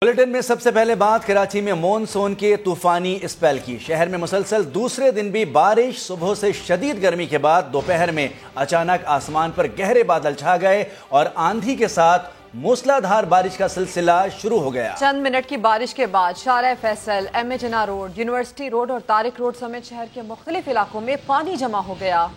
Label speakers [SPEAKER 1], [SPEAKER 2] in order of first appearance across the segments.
[SPEAKER 1] Bulletin میں سب سے پہلے بات کراچی میں مونسون کے طوفانی اسپیل کی۔ شہر میں مسلسل دوسرے دن بھی بارش، صبح سے شدید گرمی کے بعد دوپہر میں اچانک آسمان پر گہرے بادل چھا گئے اور آندھی کے ساتھ موسلا دھار بارش کا سلسلہ شروع ہو گیا۔
[SPEAKER 2] چند منٹ کی بارش کے بعد شارع فیصل، ایم اے جناح روڈ، یونیورسٹی روڈ اور طارق روڈ سمیت شہر کے مختلف علاقوں میں پانی جمع ہو گیا۔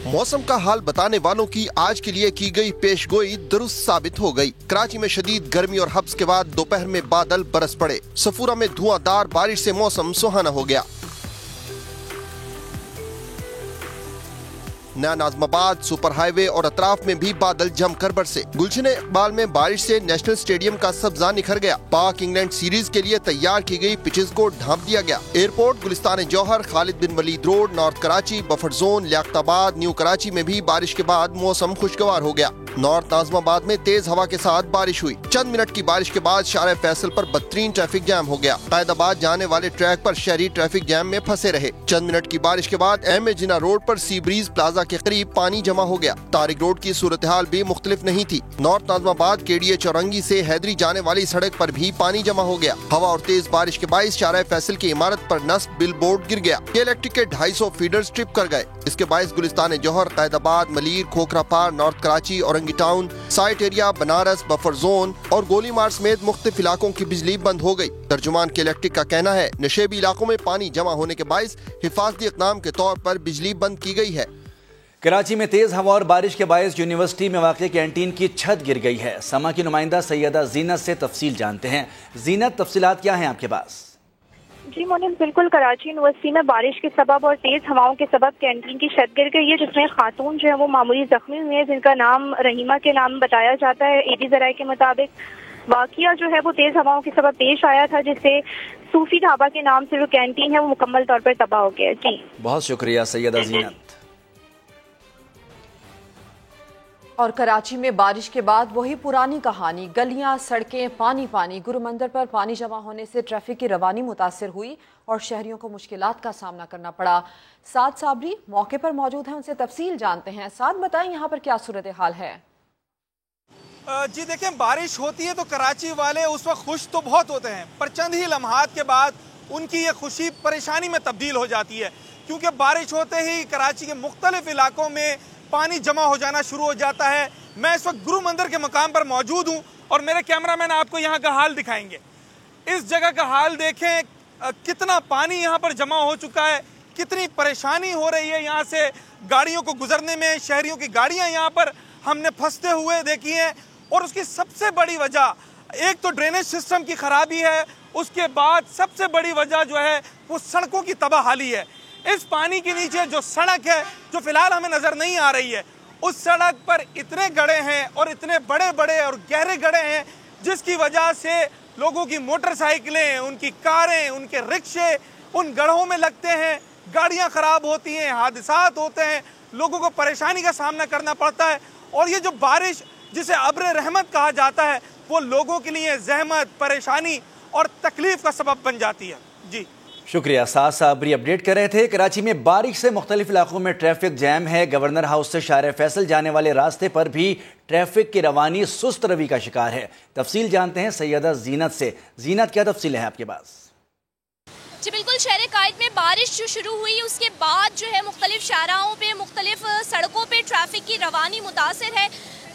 [SPEAKER 3] موسم کا حال بتانے والوں کی آج کے لیے کی گئی پیش گوئی درست ثابت ہو گئی۔ کراچی میں شدید گرمی اور حبس کے بعد دوپہر میں بادل برس پڑے۔ صفورہ میں دھواں دار بارش سے موسم سہانا ہو گیا۔ نیا ناظم آباد، سپر ہائی وے اور اطراف میں بھی بادل جم کر برسے۔ گلشن اقبال میں بارش سے نیشنل اسٹیڈیم کا سبزہ نکھر گیا۔ پاک انگلینڈ سیریز کے لیے تیار کی گئی پچز کو ڈھانپ دیا گیا۔ Airport, Gulistan Jauhar, Khalid bin Walid road, north Karachi, buffer zone, Liaquatabad, new Karachi میں بھی بارش کے بعد موسم خوشگوار ہو گیا۔ نارتھ ناظم آباد میں تیز ہوا کے ساتھ بارش ہوئی۔ چند منٹ کی بارش کے بعد شارع فیصل پر بدترین ٹریفک جام ہو گیا۔ قائد آباد جانے والے ٹریک پر شہری ٹریفک جام میں پھنسے رہے۔ چند منٹ کی بارش کے بعد ایم اے جناح روڈ پر سی بریز پلازا کے قریب پانی جمع ہو گیا۔ طارق روڈ کی صورتحال بھی مختلف نہیں تھی۔ نارتھ ناظم آباد کے ڈی اے چورنگی سے حیدری جانے والی سڑک پر بھی پانی جمع ہو گیا۔ ہوا اور تیز بارش کے باعث شارع فیصل کی عمارت پر نصب بل بورڈ گر گیا۔ کے الیکٹرک کے 250 فیڈرز ٹرپ کر گئے۔ اس کے باعث گلستان جوہر، قائد آباد، Malir, Khokhrapar, north Karachi, Orangi town, site area, Banaras, buffer zone اور گولی مار سمیت مختلف علاقوں کی بجلی بند ہو گئی۔ ترجمان کے الیکٹرک کا کہنا ہے نشیبی علاقوں میں پانی جمع ہونے کے باعث حفاظتی اقدام کے طور پر بجلی بند کی گئی ہے۔
[SPEAKER 1] کراچی میں تیز ہوا اور بارش کے باعث یونیورسٹی میں واقع کینٹین کی چھت گر گئی ہے۔ سما کی نمائندہ سیدہ زینت سے تفصیل جانتے ہیں۔ زینت، تفصیلات کیا ہیں آپ کے پاس؟
[SPEAKER 4] جی مونم، بالکل کراچی یونیورسٹی میں بارش کے سبب اور تیز ہواؤں کے سبب کینٹین کی چھت گر گئی ہے، جس میں خاتون جو ہے وہ معمولی زخمی ہوئی ہیں، جن کا نام رحیمہ کے نام بتایا جاتا ہے۔ ایڈی ذرائع کے مطابق واقعہ جو ہے وہ تیز ہواؤں کے سبب پیش آیا تھا، جس سے صوفی ڈھابا کے نام سے جو کینٹین ہے وہ مکمل طور پر تباہ ہو گیا۔ جی
[SPEAKER 1] بہت شکریہ سیدہ زینت۔
[SPEAKER 2] اور کراچی میں بارش کے بعد وہی پرانی کہانی، گلیاں، سڑکیں پانی پانی۔ گرومندر پر پانی جمع ہونے سے ٹریفک کی روانی متاثر ہوئی اور شہریوں کو مشکلات کا سامنا کرنا پڑا۔ سعد صابری موقع پر موجود ہیں، ان سے تفصیل جانتے ہیں۔ سعد، بتائیں یہاں پر کیا صورتحال ہے؟
[SPEAKER 5] جی دیکھیں، بارش ہوتی ہے تو کراچی والے اس وقت خوش تو بہت ہوتے ہیں، پر چند ہی لمحات کے بعد ان کی یہ خوشی پریشانی میں تبدیل ہو جاتی ہے، کیونکہ بارش ہوتے ہی کراچی کے مختلف علاقوں میں پانی جمع ہو جانا شروع ہو جاتا ہے۔ میں اس وقت گرو مندر کے مقام پر موجود ہوں اور میرے کیمرہ مین آپ کو یہاں کا حال دکھائیں گے۔ اس جگہ کا حال دیکھیں، کتنا پانی یہاں پر جمع ہو چکا ہے، کتنی پریشانی ہو رہی ہے یہاں سے گاڑیوں کو گزرنے میں۔ شہریوں کی گاڑیاں یہاں پر ہم نے پھنستے ہوئے دیکھی ہیں، اور اس کی سب سے بڑی وجہ ایک تو ڈرینیج سسٹم کی خرابی ہے، اس کے بعد سب سے بڑی وجہ جو ہے وہ سڑکوں کی تباہ حالی ہے۔ اس پانی کے نیچے جو سڑک ہے، جو فی الحال ہمیں نظر نہیں آ رہی ہے، اس سڑک پر اتنے گڑھے ہیں اور اتنے بڑے بڑے اور گہرے گڑھے ہیں، جس کی وجہ سے لوگوں کی موٹر سائیکلیں، ان کی کاریں، ان کے رکشے ان گڑھوں میں لگتے ہیں، گاڑیاں خراب ہوتی ہیں، حادثات ہوتے ہیں، لوگوں کو پریشانی کا سامنا کرنا پڑتا ہے۔ اور یہ جو بارش جسے ابر رحمت کہا جاتا ہے، وہ لوگوں کے لیے زحمت، پریشانی اور تکلیف کا سبب بن جاتی ہے۔ جی
[SPEAKER 1] شکریہ سعد صابری، اپڈیٹ کر رہے تھے۔ کراچی میں بارش سے مختلف علاقوں میں ٹریفک جام ہے۔ گورنر ہاؤس سے شارع فیصل جانے والے راستے پر بھی ٹریفک کی روانی سست روی کا شکار ہے۔ تفصیل جانتے ہیں سیدہ زینت سے۔ زینت، کیا تفصیل ہے آپ کے پاس؟
[SPEAKER 6] جی بالکل، شہر قائد میں بارش جو شروع ہوئی اس کے بعد جو ہے مختلف شاہراہوں پہ، مختلف سڑکوں پہ ٹریفک کی روانی متاثر ہے۔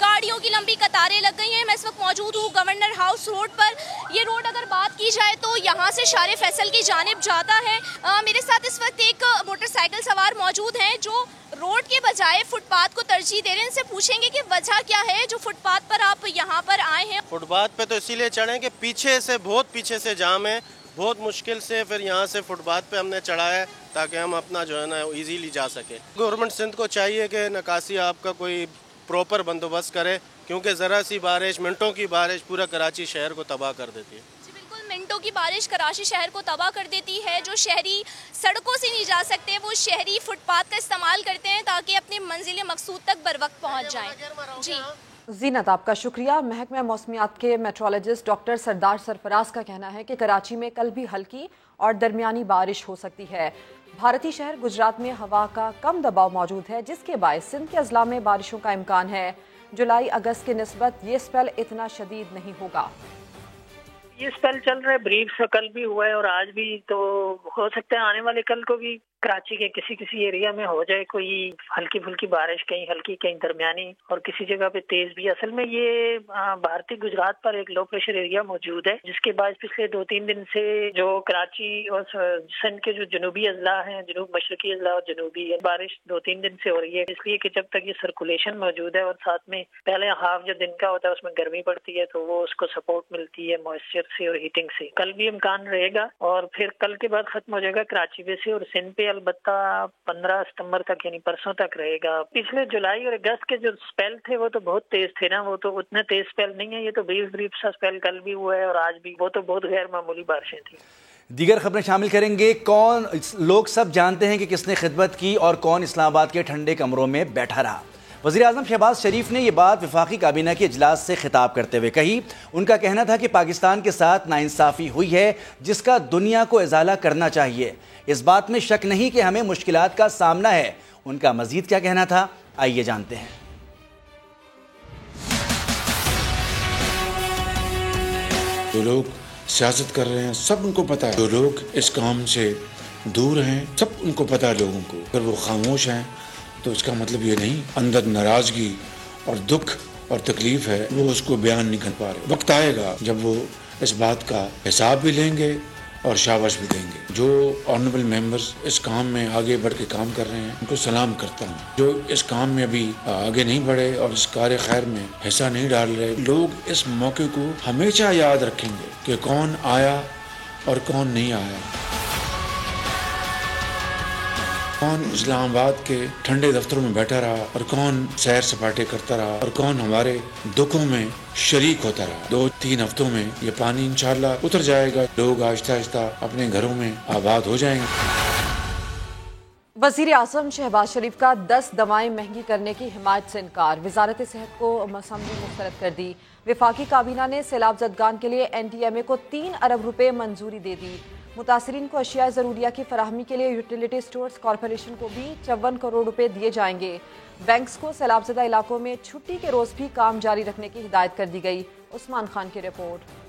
[SPEAKER 6] گاڑیوں کی لمبی قطاریں لگ گئی ہیں۔ میں اس وقت موجود ہوں گورنر ہاؤس روڈ پر۔ یہ روڈ اگر بات کی جائے تو یہاں سے شارع فیصل کی جانب جاتا ہے۔ میرے ساتھ اس وقت ایک موٹر سائیکل سوار موجود ہیں جو روڈ کے بجائے فٹ پاتھ کو ترجیح دے رہے ہیں۔ ان سے پوچھیں گے کہ وجہ کیا ہے جو فٹ پاتھ پر آپ یہاں پر آئے ہیں؟
[SPEAKER 7] فٹ پاتھ پہ تو اسی لیے چڑھیں کہ بہت پیچھے سے جام ہے، بہت مشکل سے پھر یہاں سے فٹ پاتھ پہ ہم نے چڑھا ہے تاکہ ہم اپنا جو ہے نا ایزیلی جا سکے۔ گورنمنٹ سندھ کو چاہیے کہ نکاسی آپ کا کوئی پراپر بندوبست کرے، کیونکہ ذرا سی بارش، منٹوں کی بارش پورا کراچی شہر کو تباہ کر دیتی ہے۔
[SPEAKER 6] جی بالکل، منٹوں کی بارش کراچی شہر کو تباہ کر دیتی ہے۔ جو شہری سڑکوں سے نہیں جا سکتے وہ شہری فٹ پاتھ کا استعمال کرتے ہیں تاکہ اپنے منزل مقصود تک بروقت پہنچ جائیں۔ جی
[SPEAKER 2] زینت، آپ کا شکریہ۔ محکمہ موسمیات کے میٹرولوجسٹ ڈاکٹر سردار سرفراز کا کہنا ہے کہ کراچی میں کل بھی ہلکی اور درمیانی بارش ہو سکتی ہے۔ بھارتی شہر گجرات میں ہوا کا کم دباؤ موجود ہے، جس کے باعث سندھ کے اضلاع میں بارشوں کا امکان ہے۔ जुलाई अगस्त की निस्बत ये स्पेल इतना शदीद नहीं होगा।
[SPEAKER 8] ये स्पेल चल रहा है, ब्रीफ से कल भी हुआ है और आज भी, तो हो सकता है आने वाले कल को भी कराची के किसी एरिया में हो जाए कोई हल्की फुल्की बारिश, कहीं हल्की कहीं दरमियानी और किसी जगह पे तेज भी। असल में ये भारतीय गुजरात पर एक लो प्रेशर एरिया मौजूद है, जिसके बाद पिछले 2-3 दिन से जो कराची और सिंध के जो जनूबी अजला हैं, जनूब मशरकी अजला और जनूबी, बारिश 2-3 दिन से हो रही है, इसलिए कि जब तक ये सर्कुलेशन मौजूद है और साथ में पहले हाफ जो दिन का होता है उसमें गर्मी पड़ती है, तो वो उसको सपोर्ट मिलती है मॉइस्चर से और हीटिंग से। कल भी इम्कान रहेगा और फिर कल के बाद खत्म हो जाएगा कराची पे से, और सिंध पे अलबत्ता 15 सितंबर तक यानी परसों तक रहेगा। पिछले जुलाई और अगस्त के जो स्पेल थे वो तो बहुत तेज थे ना, वो तो उतने तेज स्पेल नहीं है, ये तो ब्रीफ सा स्पेल कल भी हुआ है और आज भी, वो तो बहुत गैर मामूली बारिशें थी।
[SPEAKER 1] दीगर खबरें शामिल करेंगे। लोग सब जानते हैं कि किसने खिदमत की और कौन इस्लामाबाद के ठंडे कमरों में बैठा रहा। वज़ीर आज़म शहबाज शरीफ ने यह बात वफाकी काबीना के इजलास से खिताब करते हुए कही। उनका कहना था कि पाकिस्तान के साथ नाइंसाफ़ी हुई है जिसका दुनिया को इजाला करना चाहिए। इस बात में शक नहीं कि हमें मुश्किलात का सामना है। उनका मज़ीद क्या कहना था, आइए जानते हैं।
[SPEAKER 9] जो लोग सियासत कर रहे हैं सब उनको पता है, जो लोग इस काम से दूर हैं सब उनको पता है लोगों को। अगर वो खामोश हैं तो इसका मतलब ये नहीं अंदर नाराजगी और दुख और तकलीफ है, वो उसको बयान नहीं कर पा रहे। वक्त आएगा जब वो इस बात का हिसाब भी लेंगे और शाबाश भी देंगे। जो ऑनरेबल मेंबर्स इस काम में आगे बढ़ के काम कर रहे हैं उनको सलाम करता हूँ। जो इस काम में अभी आगे नहीं बढ़े और इस कार्य खैर में हिस्सा नहीं डाल रहे, लोग इस मौके को हमेशा याद रखेंगे कि कौन आया और कौन नहीं आया, कौन इस्लामाबाद के ठंडे दफ्तरों में बैठा रहा और कौन सैर सपाटे करता रहा और कौन हमारे दुखों में शरीक होता रहा। 2-3 हफ्तों में ये पानी इंशाअल्लाह उतर जाएगा, लोग आहिस्ता आहिस्ता अपने घरों में आबाद हो जाएंगे।
[SPEAKER 2] वज़ीर आज़म शहबाज शरीफ का 10 दवाएं महंगी करने की हिमायत से इनकार। वजारत सेहत को असम्बली मुस्तरद कर दी। वफाकी काबीना ने सैलाब ज़दगान के लिए NDMA को 3 अरब रुपए मंजूरी दे दी। मुतासरीन को अशिया ज़रूरिया की फराहमी के लिए यूटिलिटी स्टोर्स कॉरपोरेशन को भी 54 करोड़ रुपए दिए जाएंगे। बैंक्स को सैलाबज़दा इलाकों में छुट्टी के रोज़ भी काम जारी रखने की हिदायत कर दी गई। उस्मान खान की रिपोर्ट।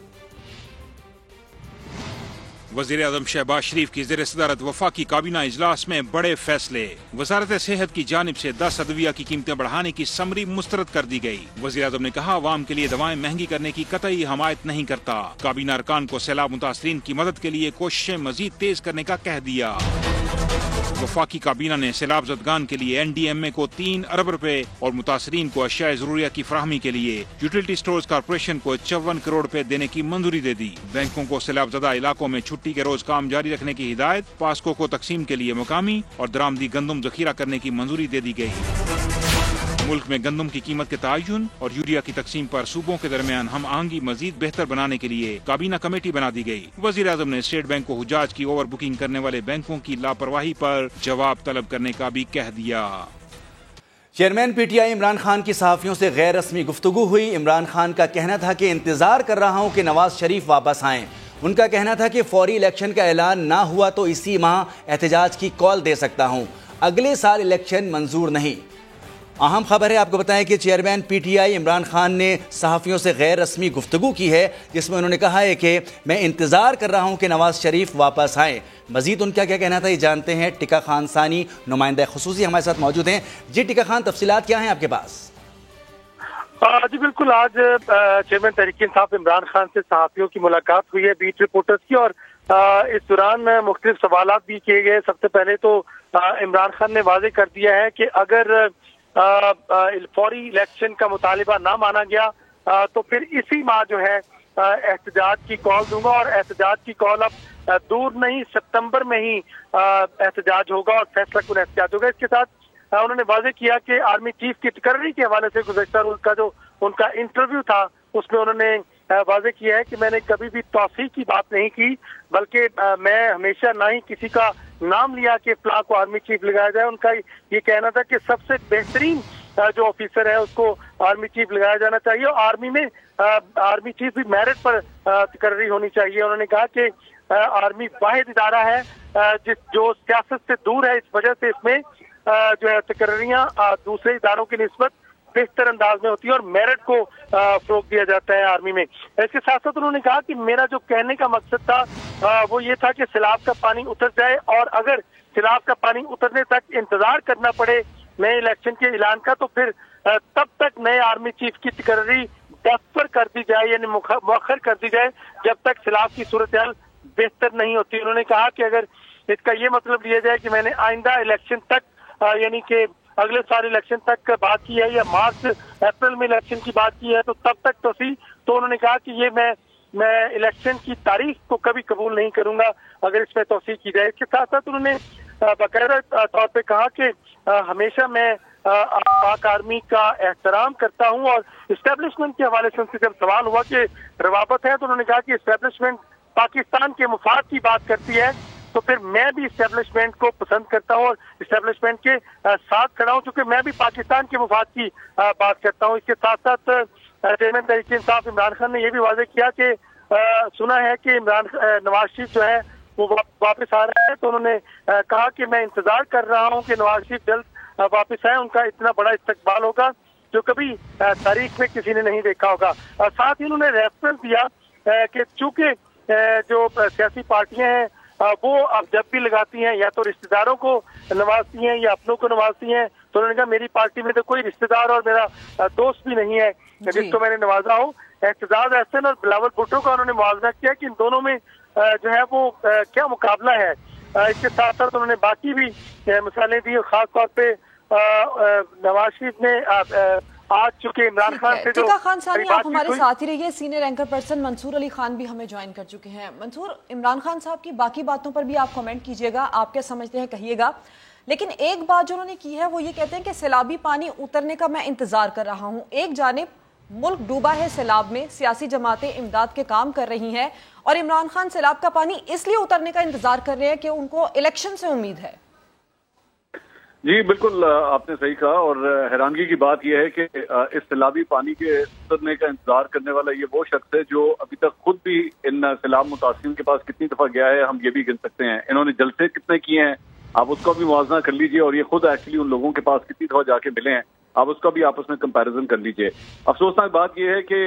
[SPEAKER 10] वज़ीर आज़म शहबाज शरीफ की ज़ेर सदारत वफाकी काबीना इजलास में बड़े फैसले। वजारत सेहत की जानिब से 10 अदविया की कीमतें बढ़ाने की समरी मुस्तरद कर दी गई। वज़ीर आज़म ने कहा, अवाम के लिए दवाएं महंगी करने की कतई हमायत नहीं करता। काबीना अरकान को सैलाब मुतासरीन की मदद के लिए कोशिशें मजीद तेज करने का कह दिया। वफाकी काबीना ने सैलाब ज़दगान के लिए NDMA को 3 अरब रुपए और मुतासरीन को अशिया ज़रूरिया की फराहमी के लिए यूटिलिटी स्टोर्स कॉरपोरेशन को 54 करोड़ रुपए देने की मंजूरी दे दी। बैंकों को सैलाबज़दा इलाकों में छुट्टी के रोज काम जारी रखने की हिदायत। पास्को को तकसीम के लिए मुकामी और दरामदी गंदम जखीरा करने की मंजूरी दे दी गई। मुल्क में गंदम की कीमत के तयन और यूरिया की तकसीम पर सूबों के दरमियान हम आहंगी मजीद बेहतर बनाने के लिए काबीना कमेटी बना दी गई। वज़ीर आज़म ने स्टेट बैंक को हुजाज की ओवर बुकिंग करने वाले बैंकों की लापरवाही पर जवाब तलब करने का भी कह दिया।
[SPEAKER 1] चेयरमैन PTI इमरान खान की सहाफ़ियों से गैर रस्मी गुफ्तगू हुई। इमरान खान का कहना था कि इंतजार कर रहा हूं कि नवाज शरीफ वापस आएं। उनका कहना था कि फौरी इलेक्शन का ऐलान ना हुआ तो इसी माह एहतजाज की कॉल दे सकता हूं, अगले साल इलेक्शन मंजूर नहीं। अहम खबर है, आपको बताएं कि चेयरमैन PTI इमरान खान ने सहाफ़ियों से गैर रस्मी गुफ्तगू की है, जिसमें उन्होंने कहा है कि मैं इंतज़ार कर रहा हूं कि नवाज शरीफ वापस आएँ। मज़ीद उनका क्या कहना था ये जानते हैं। टिका खान सानी नुमाइंदा खुसूसी हमारे साथ मौजूद हैं। जी टिका खान, तफसीलात क्या हैं आपके पास?
[SPEAKER 11] जी बिल्कुल, आज चेयरमैन तहरीक इंसाफ इमरान खान से सहाफ़ियों की मुलाकात हुई है, बीट रिपोर्टर्स की, और इस दौरान मुख्तलिफ सवालात भी किए गए। सबसे पहले तो इमरान खान ने वाज़ेह कर दिया है कि अगर फौरी इलेक्शन का मुतालिबा ना माना गया तो फिर इसी माह जो है एहतजाज की कॉल दूंगा, और एहतजाज की कॉल अब दूर नहीं, सितंबर में ही एहतजाज होगा और फैसला कुन एहतजाज होगा। इसके साथ उन्होंने वाज़ेह किया कि आर्मी चीफ की तकर्री के हवाले से गुज़श्ता रोज का जो उनका इंटरव्यू था उसमें उन्होंने वाज़ेह किया है कि मैंने कभी भी तौसीक की बात नहीं की, बल्कि मैं हमेशा ना ही किसी का नाम लिया कि फलां को आर्मी चीफ लगाया जाए। उनका ये कहना था कि सबसे बेहतरीन जो ऑफिसर है उसको आर्मी चीफ लगाया जाना चाहिए, और आर्मी में आर्मी चीफ भी मेरिट पर तकर्री होनी चाहिए। उन्होंने कहा कि आर्मी वाहिद इदारा है जो सियासत से दूर है, इस वजह से इसमें जो है तकर्रियां दूसरे इदारों की निस्बत बेहतर अंदाज में होती है और मेरिट को फरोग दिया जाता है आर्मी में। इसके साथ साथ उन्होंने कहा कि मेरा जो कहने का मकसद था वो ये था कि सैलाब का पानी उतर जाए, और अगर सैलाब का पानी उतरने तक इंतजार करना पड़े नए इलेक्शन के ऐलान का, तो फिर तब तक नए आर्मी चीफ की तकर्री डेफर कर दी जाए, यानी मुअख्खर कर दी जाए, जब तक सैलाब की सूरत हाल बेहतर नहीं होती। उन्होंने कहा कि अगर इसका ये मतलब लिया जाए कि मैंने आइंदा इलेक्शन तक यानी कि अगले साल इलेक्शन तक बात की है या मार्च अप्रैल में इलेक्शन की बात की है, तो तब तक तो उन्होंने कहा कि ये मैं इलेक्शन की तारीख को कभी कबूल नहीं करूंगा अगर इसमें तौसीक की जाए। इसके साथ साथ उन्होंने बाकायदा तौर पे कहा कि हमेशा मैं पाक आर्मी का एहतराम करता हूं, और इस्टेब्लिशमेंट के हवाले से उनसे जब सवाल हुआ कि रवाबत है, तो उन्होंने कहा कि इस्टेब्लिशमेंट पाकिस्तान के मुफाद की बात करती है, तो फिर मैं भी इस्टेब्लिशमेंट को पसंद करता हूं और इस्टेब्लिशमेंट के साथ खड़ा हूं, क्योंकि मैं भी पाकिस्तान के मुफाद की बात करता हूं। इसके साथ साथ चेयरमैन तहरीक इंसाफ इमरान खान ने यह भी वाज़ेह किया कि सुना है कि नवाज शरीफ जो है वो वापस आ रहे हैं, तो उन्होंने कहा कि मैं इंतजार कर रहा हूं कि नवाज शरीफ जल्द वापस आए, उनका इतना बड़ा इस्तकबाल होगा जो कभी तारीख में किसी ने नहीं देखा होगा। साथ ही उन्होंने रेफरेंस दिया कि चूंकि जो सियासी पार्टियां हैं वो अब जब भी लगाती हैं या तो रिश्तेदारों को नवाजती हैं या अपनों को नवाजती हैं, तो उन्होंने कहा मेरी पार्टी में तो कोई रिश्तेदार और मेरा दोस्त भी नहीं है जिसको मैंने नवाजा हो। एहतजाज अहसन और बिलावल भुट्टो का उन्होंने मुआवजा किया कि इन दोनों में जो है वो क्या मुकाबला है। इसके साथ साथ उन्होंने बाकी भी मिसालें दी, खास तौर पे नवाज शरीफ ने आज चुके इमरान खान से जो
[SPEAKER 2] खान साहब आप हमारे साथ ही रहिए। Senior anchor person Mansoor Ali Khan भी हमें ज्वाइन कर चुके हैं। मंसूर, इमरान खान साहब की बाकी बातों पर भी आप कमेंट कीजिएगा, आप क्या समझते हैं कहिएगा, लेकिन एक बात जो उन्होंने की है वो ये कहते हैं कि सैलाबी पानी उतरने का मैं इंतजार कर रहा हूँ। एक जानिब मुल्क डूबा है सैलाब में, सियासी जमातें इमदाद के काम कर रही हैं, और इमरान खान सैलाब का पानी इसलिए उतरने का इंतजार कर रहे हैं कि उनको इलेक्शन से उम्मीद है।
[SPEAKER 12] जी बिल्कुल, आपने सही कहा, और हैरानगी की बात यह है कि इस सैलाबी पानी के उतरने का इंतजार करने वाला ये वो शख्स है जो अभी तक खुद भी इन सैलाब मुतासिरीन के पास कितनी दफा गया है हम ये भी गिन सकते हैं। इन्होंने जलसे कितने किए हैं आप उसका भी मुआवजा कर लीजिए, और ये खुद एक्चुअली उन लोगों के पास कितनी दफा जाके मिले हैं आप उसका भी आपस में कंपैरिजन कर लीजिए। अफसोसनाक बात यह है कि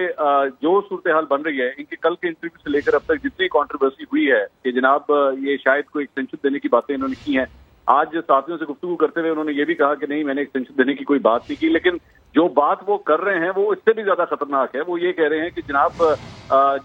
[SPEAKER 12] जो सूरत हाल बन रही है, इनके कल के इंटरव्यू से लेकर अब तक जितनी कंट्रोवर्सी हुई है कि जनाब ये शायद कोई एक्सटेंशन देने की बातें इन्होंने की हैं, आज साथियों से गुफ्तगू करते हुए उन्होंने ये भी कहा कि नहीं मैंने एक्सटेंशन देने की कोई बात नहीं की, लेकिन जो बात वो कर रहे हैं वो इससे भी ज्यादा खतरनाक है। वो ये कह रहे हैं कि जनाब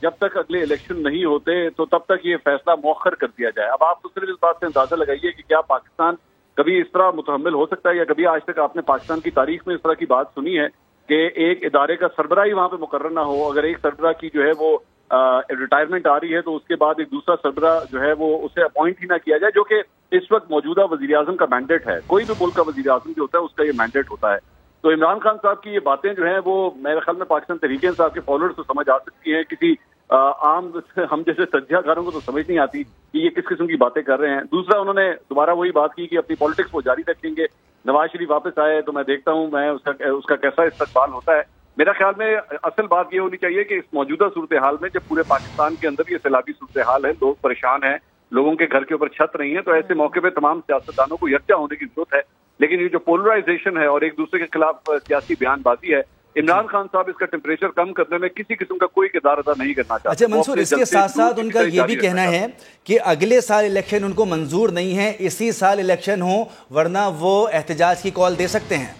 [SPEAKER 12] जब तक अगले इलेक्शन नहीं होते तो तब तक ये फैसला मौखर कर दिया जाए। अब आप तो सिर्फ इस बात से अंदाजा लगाइए कि क्या पाकिस्तान कभी इस तरह मुतहम्मिल हो सकता है, या कभी आज तक आपने पाकिस्तान की तारीख में इस तरह की बात सुनी है कि एक इदारे का सरबराह ही वहां पे मुकर्रर ना हो। अगर एक सरबराह की जो है वो रिटायरमेंट आ रही है तो उसके बाद एक दूसरा सरबराह जो है वो उसे अपॉइंट ही ना किया जाए, जो कि इस वक्त मौजूदा वजीर आजम का मैंडेट है। कोई भी मुल्क का वजीर आजम जो होता है उसका ये मैंडेट होता है। तो इमरान खान साहब की ये बातें जो हैं वो मेरे ख्याल में पाकिस्तान तहरीक इंसाफ के फॉलोअर्स को समझ आ सकती हैं, किसी आम हम जैसे सज्जाकारों को तो समझ नहीं आती कि ये किस किस्म की बातें कर रहे हैं। दूसरा, उन्होंने दोबारा वही बात की कि अपनी पॉलिटिक्स को जारी रखेंगे, नवाज शरीफ वापस आए तो मैं देखता हूँ मैं उसका कैसा इस्तकबाल होता है। मेरा ख्याल में असल बात ये होनी चाहिए कि इस मौजूदा सूरत हाल में जब पूरे पाकिस्तान के अंदर ये सैलाबी सूरत हाल है, लोग परेशान हैं, लोगों के घर के ऊपर छत नहीं है, तो ऐसे मौके पे तमाम सियासतदानों को यकजा होने की जरूरत है। लेकिन ये जो पोलराइजेशन है और एक दूसरे के खिलाफ सियासी बयानबाजी है, इमरान खान साहब इसका टेम्परेचर कम करने में किसी किस्म का कोई किरदार अदा नहीं करना चाहते।
[SPEAKER 1] अच्छा मंसूर, इसके साथ साथ उनका ये भी कहना है कि अगले साल इलेक्शन उनको मंजूर नहीं है, इसी साल इलेक्शन हो, वरना वो एहतजाज की कॉल दे सकते हैं।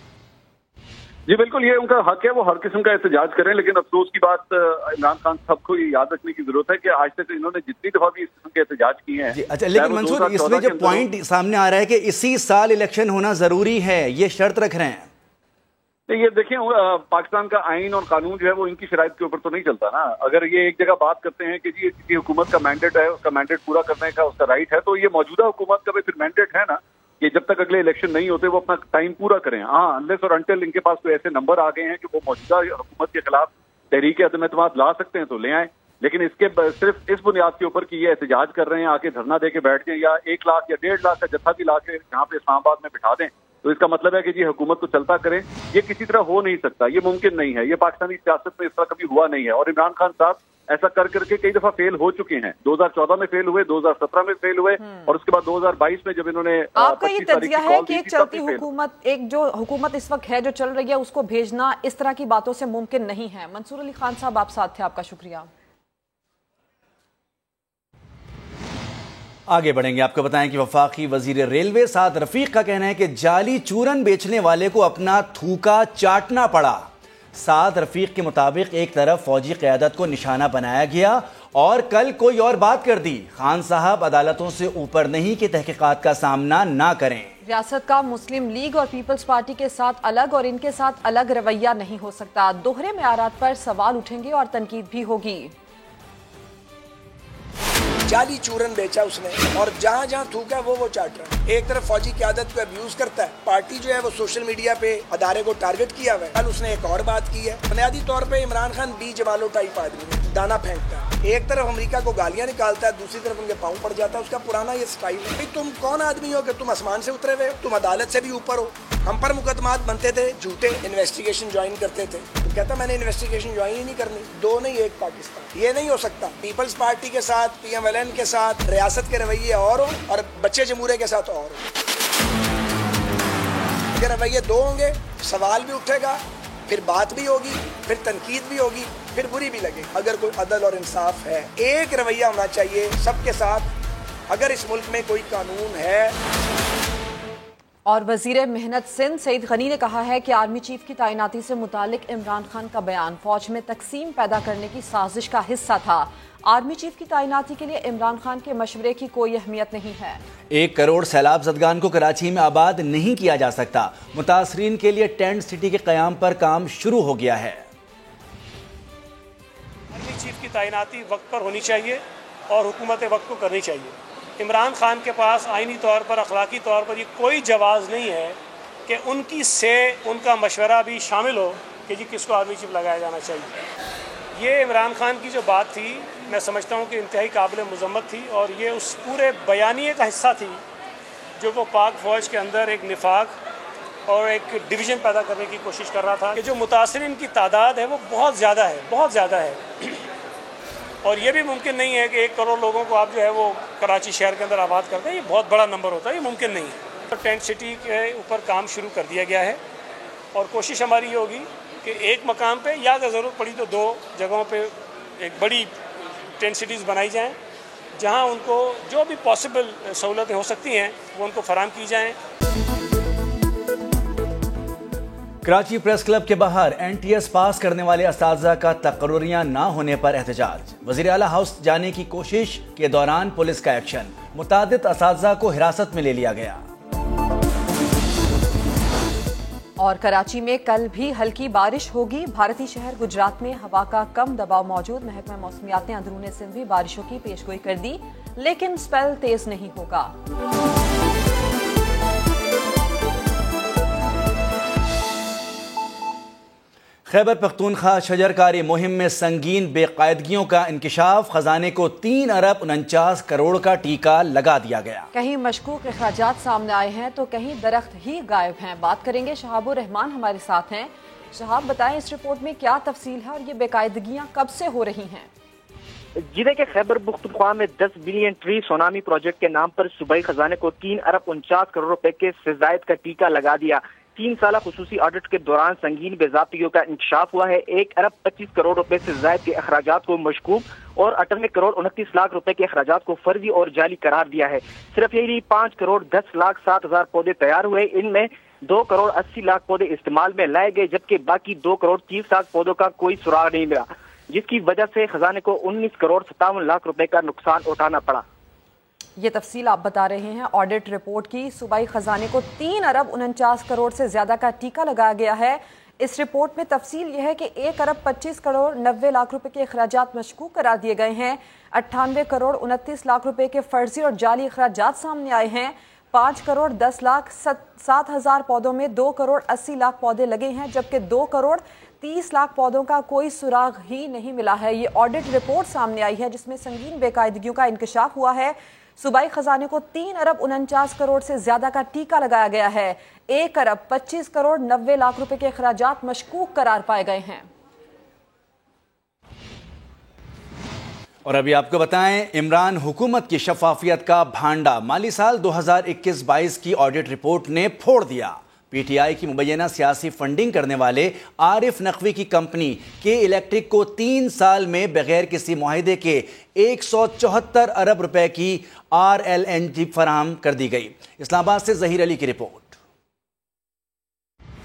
[SPEAKER 12] जी बिल्कुल, ये उनका हक है, वो हर किस्म का एहतजाज करें, लेकिन अफसोस की बात इमरान खान साहब को ये याद रखने की जरूरत है कि आज तक इन्होंने जितनी दफा भी इस किस्म के एहतजाज किए हैं।
[SPEAKER 1] अच्छा, लेकिन मंसूर इसमें जो पॉइंट सामने आ रहा है कि इसी साल इलेक्शन होना जरूरी है, ये शर्त रख रहे हैं।
[SPEAKER 12] ये देखिए, पाकिस्तान का आइन और कानून जो है वो इनकी शराइत के ऊपर तो नहीं चलता ना। अगर ये एक जगह बात करते हैं कि जी किसी हुकूमत का मैंडेट है, उसका मैंडेट पूरा करने का उसका राइट है, तो ये मौजूदा हुकूमत का भी फिर मैंडेट है ना कि जब तक अगले इलेक्शन नहीं होते वो अपना टाइम पूरा करें। हाँ, अनलेस और अनटिल इनके पास कोई ऐसे नंबर आ गए हैं कि वो मौजूदा हुकूमत के खिलाफ तहरीक अदम एतमाद ला सकते हैं तो ले आए, लेकिन इसके सिर्फ इस बुनियाद के ऊपर कि ये एहतजाज कर रहे हैं, आके धरना दे के बैठ जाएं या 1 लाख या 1.5 लाख का जत्था भी ला के यहाँ पे इस्लामाबाद में बिठा दें, तो इसका मतलब है कि जी हुकूमत को चलता करें। ये किसी तरह हो नहीं सकता, ये मुमकिन नहीं है, ये पाकिस्तानी सियासत में इस तरह कभी हुआ नहीं है। और इमरान खान साहब ऐसा कर करके कई दफा फेल हो चुके हैं। 2014 में फेल हुए, 2017 में फेल हुए और उसके बाद 2022 में जब इन्होंने
[SPEAKER 2] आपका ये तज्जिया है कि एक चलती हुकूमत, एक जो हुकूमत इस वक्त है जो चल रही है, उसको भेजना इस तरह की बातों से मुमकिन नहीं है। मंसूर अली खान साहब, आप साथ थे, आपका शुक्रिया।
[SPEAKER 1] आगे बढ़ेंगे, आपको बताएं कि वफाकी वजीर रेलवे साद रफीक का कहना है कि जाली चूरन बेचने वाले को अपना थूका चाटना पड़ा। साद रफीक के मुताबिक एक तरफ फौजी क़यादत को निशाना बनाया गया और कल कोई और बात कर दी। खान साहब अदालतों से ऊपर नहीं कि तहकीकात का सामना ना करें।
[SPEAKER 2] रियासत का मुस्लिम लीग और पीपल्स पार्टी के साथ अलग और इनके साथ अलग रवैया नहीं हो सकता। दोहरे मेयारात पर सवाल उठेंगे और तनकीद भी होगी।
[SPEAKER 13] जाली चूरन बेचा उसने और जहाँ जहाँ थूका वो चाट रहा है। एक तरफ फौजी क़यादत को अब्यूज करता है, पार्टी जो है वो सोशल मीडिया पे अदारे को टारगेट किया हुआ है। कल उसने एक और बात की है, बुनियादी तौर पे इमरान खान बी जवालो टाइप आदमी है, दाना फेंकता है। एक तरफ अमेरिका को गालियां निकालता है, दूसरी तरफ उनके पाँव पड़ जाता है। उसका पुराना ये स्टाइल है। भाई तुम कौन आदमी हो कि तुम आसमान से उतरे हुए हो? तुम अदालत से भी ऊपर हो। हम पर मुकदमात बनते थे, झूठे इन्वेस्टिगेशन ज्वाइन करते थे। तो कहता मैंने इन्वेस्टिगेशन ज्वाइन ही नहीं करनी। दो नहीं एक पाकिस्तान, ये नहीं हो सकता। पीपल्स पार्टी के साथ, PMLN के साथ रियासत के रवैये और हो और बच्चे जमहूरे के साथ और हो। अगर रवैये दो होंगे, सवाल भी उठेगा, फिर बात भी होगी, फिर तनकीद भी होगी, फिर बुरी भी लगेगी। अगर कोई अदल और इंसाफ है, एक रवैया होना चाहिए सबके साथ। अगर इस मुल्क में कोई कानून है।
[SPEAKER 2] और वजीर मेहनत सिंध सईद गनी ने कहा है कि आर्मी चीफ की तैनाती से मुतालिक इमरान खान का बयान फौज में तकसीम पैदा करने की साजिश का हिस्सा था। आर्मी चीफ की तैनाती के लिए इमरान खान के मशवरे की कोई अहमियत नहीं है।
[SPEAKER 1] 1 करोड़ सैलाब ज़दगान को कराची में आबाद नहीं किया जा सकता। मुतासरीन के लिए टेंट सिटी के क़याम पर काम शुरू हो गया है।
[SPEAKER 14] आर्मी चीफ की तैनाती वक्त पर होनी चाहिए और हुकूमत वक्त को करनी चाहिए। इमरान खान के पास आईनी तौर पर, अखलाकी तौर पर ये कोई जवाज़ नहीं है कि उनकी से उनका मशवरा भी शामिल हो कि जी किसको आर्मी चीफ लगाया जाना चाहिए। ये इमरान खान की जो बात थी, मैं समझता हूँ कि इंतहाई काबिल मज़म्मत थी और ये उस पूरे बयानिए का हिस्सा थी जो वो पाक फ़ौज के अंदर एक निफाक और एक डिवीज़न पैदा करने की कोशिश कर रहा था कि जो मुतासरीन की तादाद है वो बहुत ज़्यादा है, बहुत ज़्यादा है। और ये भी मुमकिन नहीं है कि 1 करोड़ लोगों को आप जो है वो कराची शहर के अंदर आबाद करते हैं। ये बहुत बड़ा नंबर होता है, ये मुमकिन नहीं है। तो टेंट सिटी के ऊपर काम शुरू कर दिया गया है और कोशिश हमारी ये होगी कि एक मकाम पे या अगर ज़रूरत पड़ी तो 2 जगहों पे एक बड़ी टेंट सिटीज़ बनाई जाएँ जहाँ उनको जो भी पॉसिबल सहूलतें हो सकती हैं वो उनको फराहम की जाएँ।
[SPEAKER 1] कराची प्रेस क्लब के बाहर NTS पास करने वाले असातिज़ा का तकर्रियां ना होने पर एहतजाज। वज़ीर आला हाउस जाने की कोशिश के दौरान पुलिस का एक्शन। मुतादिद असातिज़ा को हिरासत में ले लिया गया।
[SPEAKER 2] और कराची में कल भी हल्की बारिश होगी। भारतीय शहर गुजरात में हवा का कम दबाव मौजूद। महकमा मौसमियात ने अंदरूनी सिंध भी बारिशों की पेशगोई कर दी, लेकिन स्पेल तेज नहीं होगा।
[SPEAKER 1] खैबर पख्तूनख्वा शजरकारी मुहिम में संगीन बेकायदगियों का इंकिशाफ। खजाने को 3 अरब 49 करोड़ का टीका लगा दिया गया।
[SPEAKER 2] कहीं मशकूक अखराजात सामने आए हैं तो कहीं दरख्त ही गायब हैं। बात करेंगे, शहाबुर रहमान हमारे साथ हैं। शहाब, बताएं इस रिपोर्ट में क्या तफसील है और ये बेकायदगियां कब से हो रही हैं?
[SPEAKER 15] जी देखिए, खैबर पख्तूनख्वा में 10 बिलियन ट्री सोनामी प्रोजेक्ट के नाम पर सूबाई खजाने को 3 अरब 49 करोड़ रुपए के से ज़ायद का टीका लगा दिया। 3 साल खुसूसी ऑडिट के दौरान संगीन बेज़ाब्तियों का इंकशाफ हुआ है। 1 अरब 25 करोड़ रुपए से ज़ायद के अखराजात को मशकूक और 98 करोड़ 29 लाख रुपए के अखराजात को फर्जी और जाली करार दिया है। सिर्फ यही नहीं, 5 करोड़ 10 लाख 7 हजार पौधे तैयार हुए। इनमें 2 करोड़ 80 लाख पौधे इस्तेमाल में लाए गए, जबकि बाकी 2 करोड़ 30 लाख पौधों का कोई सुराग नहीं मिला, जिसकी वजह से खजाने को 19 करोड़ 57 लाख रुपए का नुकसान उठाना पड़ा।
[SPEAKER 2] ये तफसील आप बता रहे हैं ऑडिट रिपोर्ट की। सूबाई खजाने को 3 अरब 49 करोड़ से ज्यादा का टीका लगाया गया है। इस रिपोर्ट में तफसील यह है कि 1 अरब 25 करोड़ 90 लाख रुपए के अखराजात मशकूक करार दिए गए हैं। 98 करोड़ 29 लाख रुपए के फर्जी और जाली अखराजात सामने आए हैं। 5 करोड़ 10 लाख 7 हजार पौधों में 2 करोड़ 80 लाख पौधे लगे हैं, जबकि 2 करोड़ 30 लाख पौधों का कोई सुराग ही नहीं मिला है। ये ऑडिट रिपोर्ट सामने आई है जिसमें संगीन बेकायदगियों का इंकशाफ हुआ है। सूबाई खजाने को 3 अरब 49 करोड़ से ज्यादा का टीका लगाया गया है। 1 अरब 25 करोड़ 90 लाख रुपए के अखराजात मशकूक करार पाए गए हैं।
[SPEAKER 1] اور ابھی آپ کو بتائیں، عمران حکومت کی شفافیت کا بھانڈا مالی سال 2021-22 کی آڈٹ رپورٹ نے پھوڑ دیا۔ پی ٹی آئی کی مبینہ سیاسی فنڈنگ کرنے والے عارف نقوی کی کمپنی کے الیکٹرک کو 3 سال میں بغیر کسی معاہدے کے 174 ارب روپے کی RLNG فراہم کر دی گئی۔ اسلام آباد سے ظہیر علی کی رپورٹ۔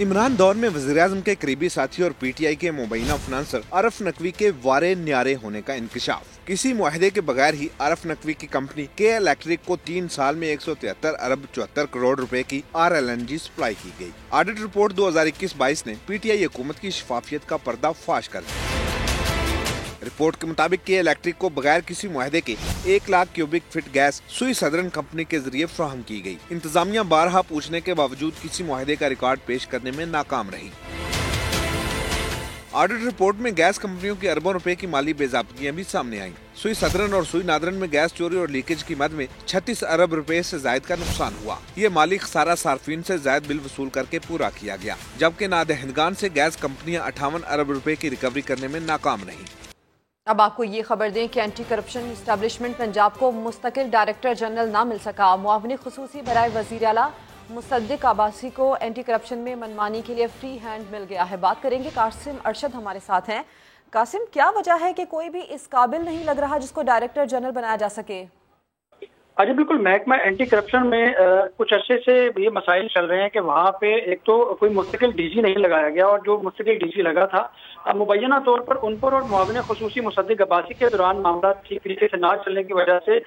[SPEAKER 16] عمران دور میں وزیراعظم کے قریبی ساتھی اور پی ٹی آئی کے مبینہ فنانسر عارف نقوی کے وارے نیارے ہونے کا انکشاف۔ کسی معاہدے کے بغیر ہی عارف نقوی کی کمپنی کے الیکٹرک کو 3 سال میں 173 ارب 74 کروڑ روپے کی RLNG سپلائی کی گئی۔ آڈٹ رپورٹ 2021-22 نے پی ٹی آئی حکومت کی شفافیت کا پردہ فاش کر دیا۔ رپورٹ کے مطابق کے الیکٹرک کو بغیر کسی معاہدے کے 1 لاکھ کیوبک فٹ گیس سوئی سدرن کمپنی کے ذریعے فراہم کی گئی۔ انتظامیہ بارہا پوچھنے کے باوجود کسی معاہدے کا ریکارڈ پیش کرنے میں ناکام رہی۔ آڈٹ رپورٹ میں گیس کمپنیوں کی اربوں روپے کی مالی بے ضابطگیاں بھی سامنے آئیں۔ سوئی سدرن اور سوئی نادرن میں گیس چوری اور لیکیج کی مد میں 36 ارب روپے سے زائد کا نقصان ہوا۔ یہ مالی خسارہ صارفین سے زائد بل وصول کر کے پورا کیا گیا، جبکہ نادہندگان سے گیس کمپنیاں 58 ارب روپے کی ریکوری کرنے میں ناکام رہیں۔
[SPEAKER 2] اب آپ کو یہ خبر دیں کہ اینٹی کرپشن اسٹیبلشمنٹ پنجاب کو مستقل ڈائریکٹر جنرل نہ مل سکا۔ معاون خصوصی برائے وزیر اعلیٰ مصدق عباسی کو اینٹی کرپشن میں منمانی کے لیے فری ہینڈ مل گیا ہے۔ بات کریں گے، قاسم ارشد ہمارے ساتھ ہیں۔ قاسم، کیا وجہ ہے کہ کوئی بھی اس قابل نہیں لگ رہا جس کو ڈائریکٹر جنرل بنایا جا سکے؟
[SPEAKER 17] جی بالکل، محکمہ اینٹی کرپشن میں کچھ عرصے سے یہ مسائل چل رہے ہیں کہ وہاں پہ ایک تو کوئی مستقل ڈی جی نہیں لگایا گیا، اور جو مستقل ڈی جی لگا تھا مبینہ طور پر ان پر اور معاون خصوصی مصدق عباسی کے دوران معاملات ٹھیک طریقے سے نہ چلنے کی وجہ سے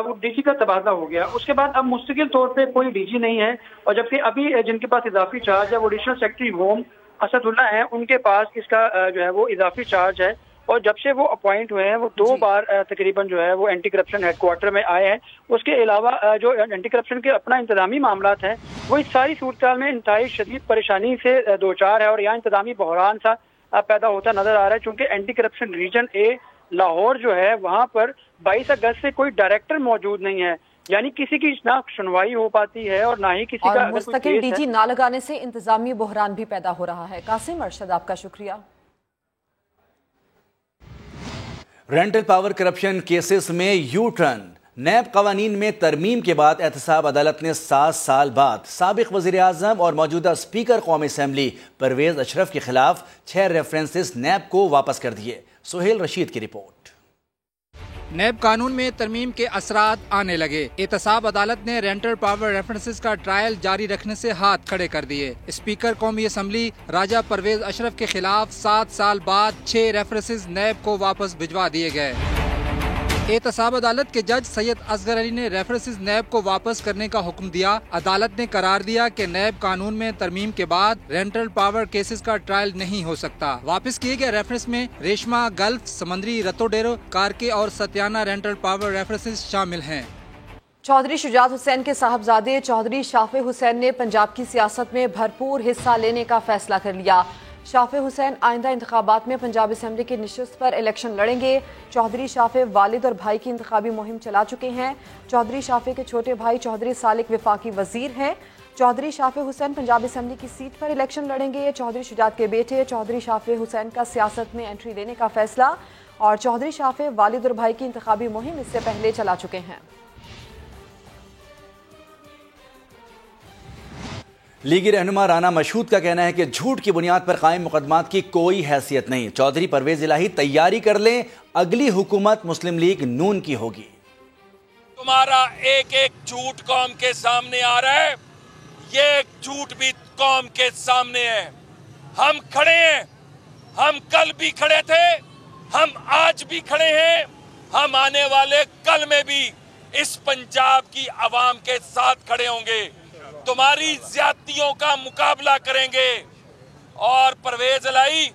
[SPEAKER 17] وہ ڈی جی کا تبادلہ ہو گیا۔ اس کے بعد اب مستقل طور پہ کوئی ڈی جی نہیں ہے، اور جبکہ ابھی جن کے پاس اضافی چارج ہے وہ ایڈیشنل سیکرٹری ہوم اسد اللہ ہیں، ان کے پاس اس کا جو ہے وہ اضافی چارج ہے، اور جب سے وہ اپوائنٹ ہوئے ہیں وہ 2 بار تقریباً جو ہے وہ اینٹی کرپشن ہیڈ کوارٹر میں آئے ہیں۔ اس کے علاوہ جو اینٹی کرپشن کے اپنا انتظامی معاملات ہیں وہ اس ساری صورتحال میں انتہائی شدید پریشانی سے دوچار ہے، اور یہاں انتظامی بحران سا پیدا ہوتا نظر آ رہا ہے، چونکہ اینٹی کرپشن ریجن اے لاہور جو ہے وہاں پر 22 اگست سے کوئی ڈائریکٹر موجود نہیں ہے، یعنی کسی کی نہ سنوائی ہو پاتی ہے اور نہ ہی کسی کا
[SPEAKER 2] مستقل ڈی جی نہ لگانے سے انتظامی بحران بھی پیدا ہو رہا ہے۔ قاسم ارشد، آپ کا شکریہ۔
[SPEAKER 1] رینٹل پاور کرپشن کیسز میں یو ٹرن، نیب قوانین میں ترمیم کے بعد احتساب عدالت نے 7 سال بعد سابق وزیر اعظم اور موجودہ اسپیکر قومی اسمبلی پرویز اشرف کے خلاف 6 ریفرنسز نیب کو واپس کر دیے۔ سہیل رشید کی رپورٹ۔
[SPEAKER 18] نیب قانون میں ترمیم کے اثرات آنے لگے۔ احتساب عدالت نے رینٹل پاور ریفرنسز کا ٹرائل جاری رکھنے سے ہاتھ کھڑے کر دیے۔ اسپیکر قومی اسمبلی راجہ پرویز اشرف کے خلاف 7 سال بعد 6 ریفرنسز نیب کو واپس بھجوا دیے گئے۔ احتساب عدالت کے جج سید اصغر علی نے ریفرنسز نیب کو واپس کرنے کا حکم دیا۔ عدالت نے قرار دیا کہ نیب قانون میں ترمیم کے بعد رینٹل پاور کیسز کا ٹرائل نہیں ہو سکتا۔ واپس کیے گئے ریفرنس میں ریشما گلف، سمندری رتو ڈیرو، کارکے اور ستیانہ رینٹل پاور ریفرنسز شامل ہیں۔
[SPEAKER 2] چودھری شجاعت حسین کے صاحبزادے چودھری شافع حسین نے پنجاب کی سیاست میں بھرپور حصہ لینے کا فیصلہ کر لیا۔ شافع حسین آئندہ انتخابات میں پنجاب اسمبلی کی نشست پر الیکشن لڑیں گے۔ چودھری شافع والد اور بھائی کی انتخابی مہم چلا چکے ہیں۔ چودھری شافع کے چھوٹے بھائی چودھری سالک وفاقی وزیر ہیں۔ چودھری شافع حسین پنجاب اسمبلی کی سیٹ پر الیکشن لڑیں گے۔ چودھری شجاعت کے بیٹے چودھری شافع حسین کا سیاست میں انٹری لینے کا فیصلہ، اور چودھری شافع والد اور بھائی کی انتخابی مہم اس سے پہلے چلا چکے ہیں۔
[SPEAKER 1] لیگی رہنما رانا مشہود کا کہنا ہے کہ جھوٹ کی بنیاد پر قائم مقدمات کی کوئی حیثیت نہیں۔ چودھری پرویز الہی تیاری کر لیں، اگلی حکومت مسلم لیگ نون کی ہوگی۔
[SPEAKER 19] تمہارا ایک ایک جھوٹ قوم کے سامنے آ رہا ہے، یہ ایک جھوٹ بھی قوم کے سامنے ہے۔ ہم کھڑے ہیں، ہم کل بھی کھڑے تھے، ہم آج بھی کھڑے ہیں، ہم آنے والے کل میں بھی اس پنجاب کی عوام کے ساتھ کھڑے ہوں گے، تمہاری زیادتیوں کا مقابلہ کریں گے۔ اور پرویز الہی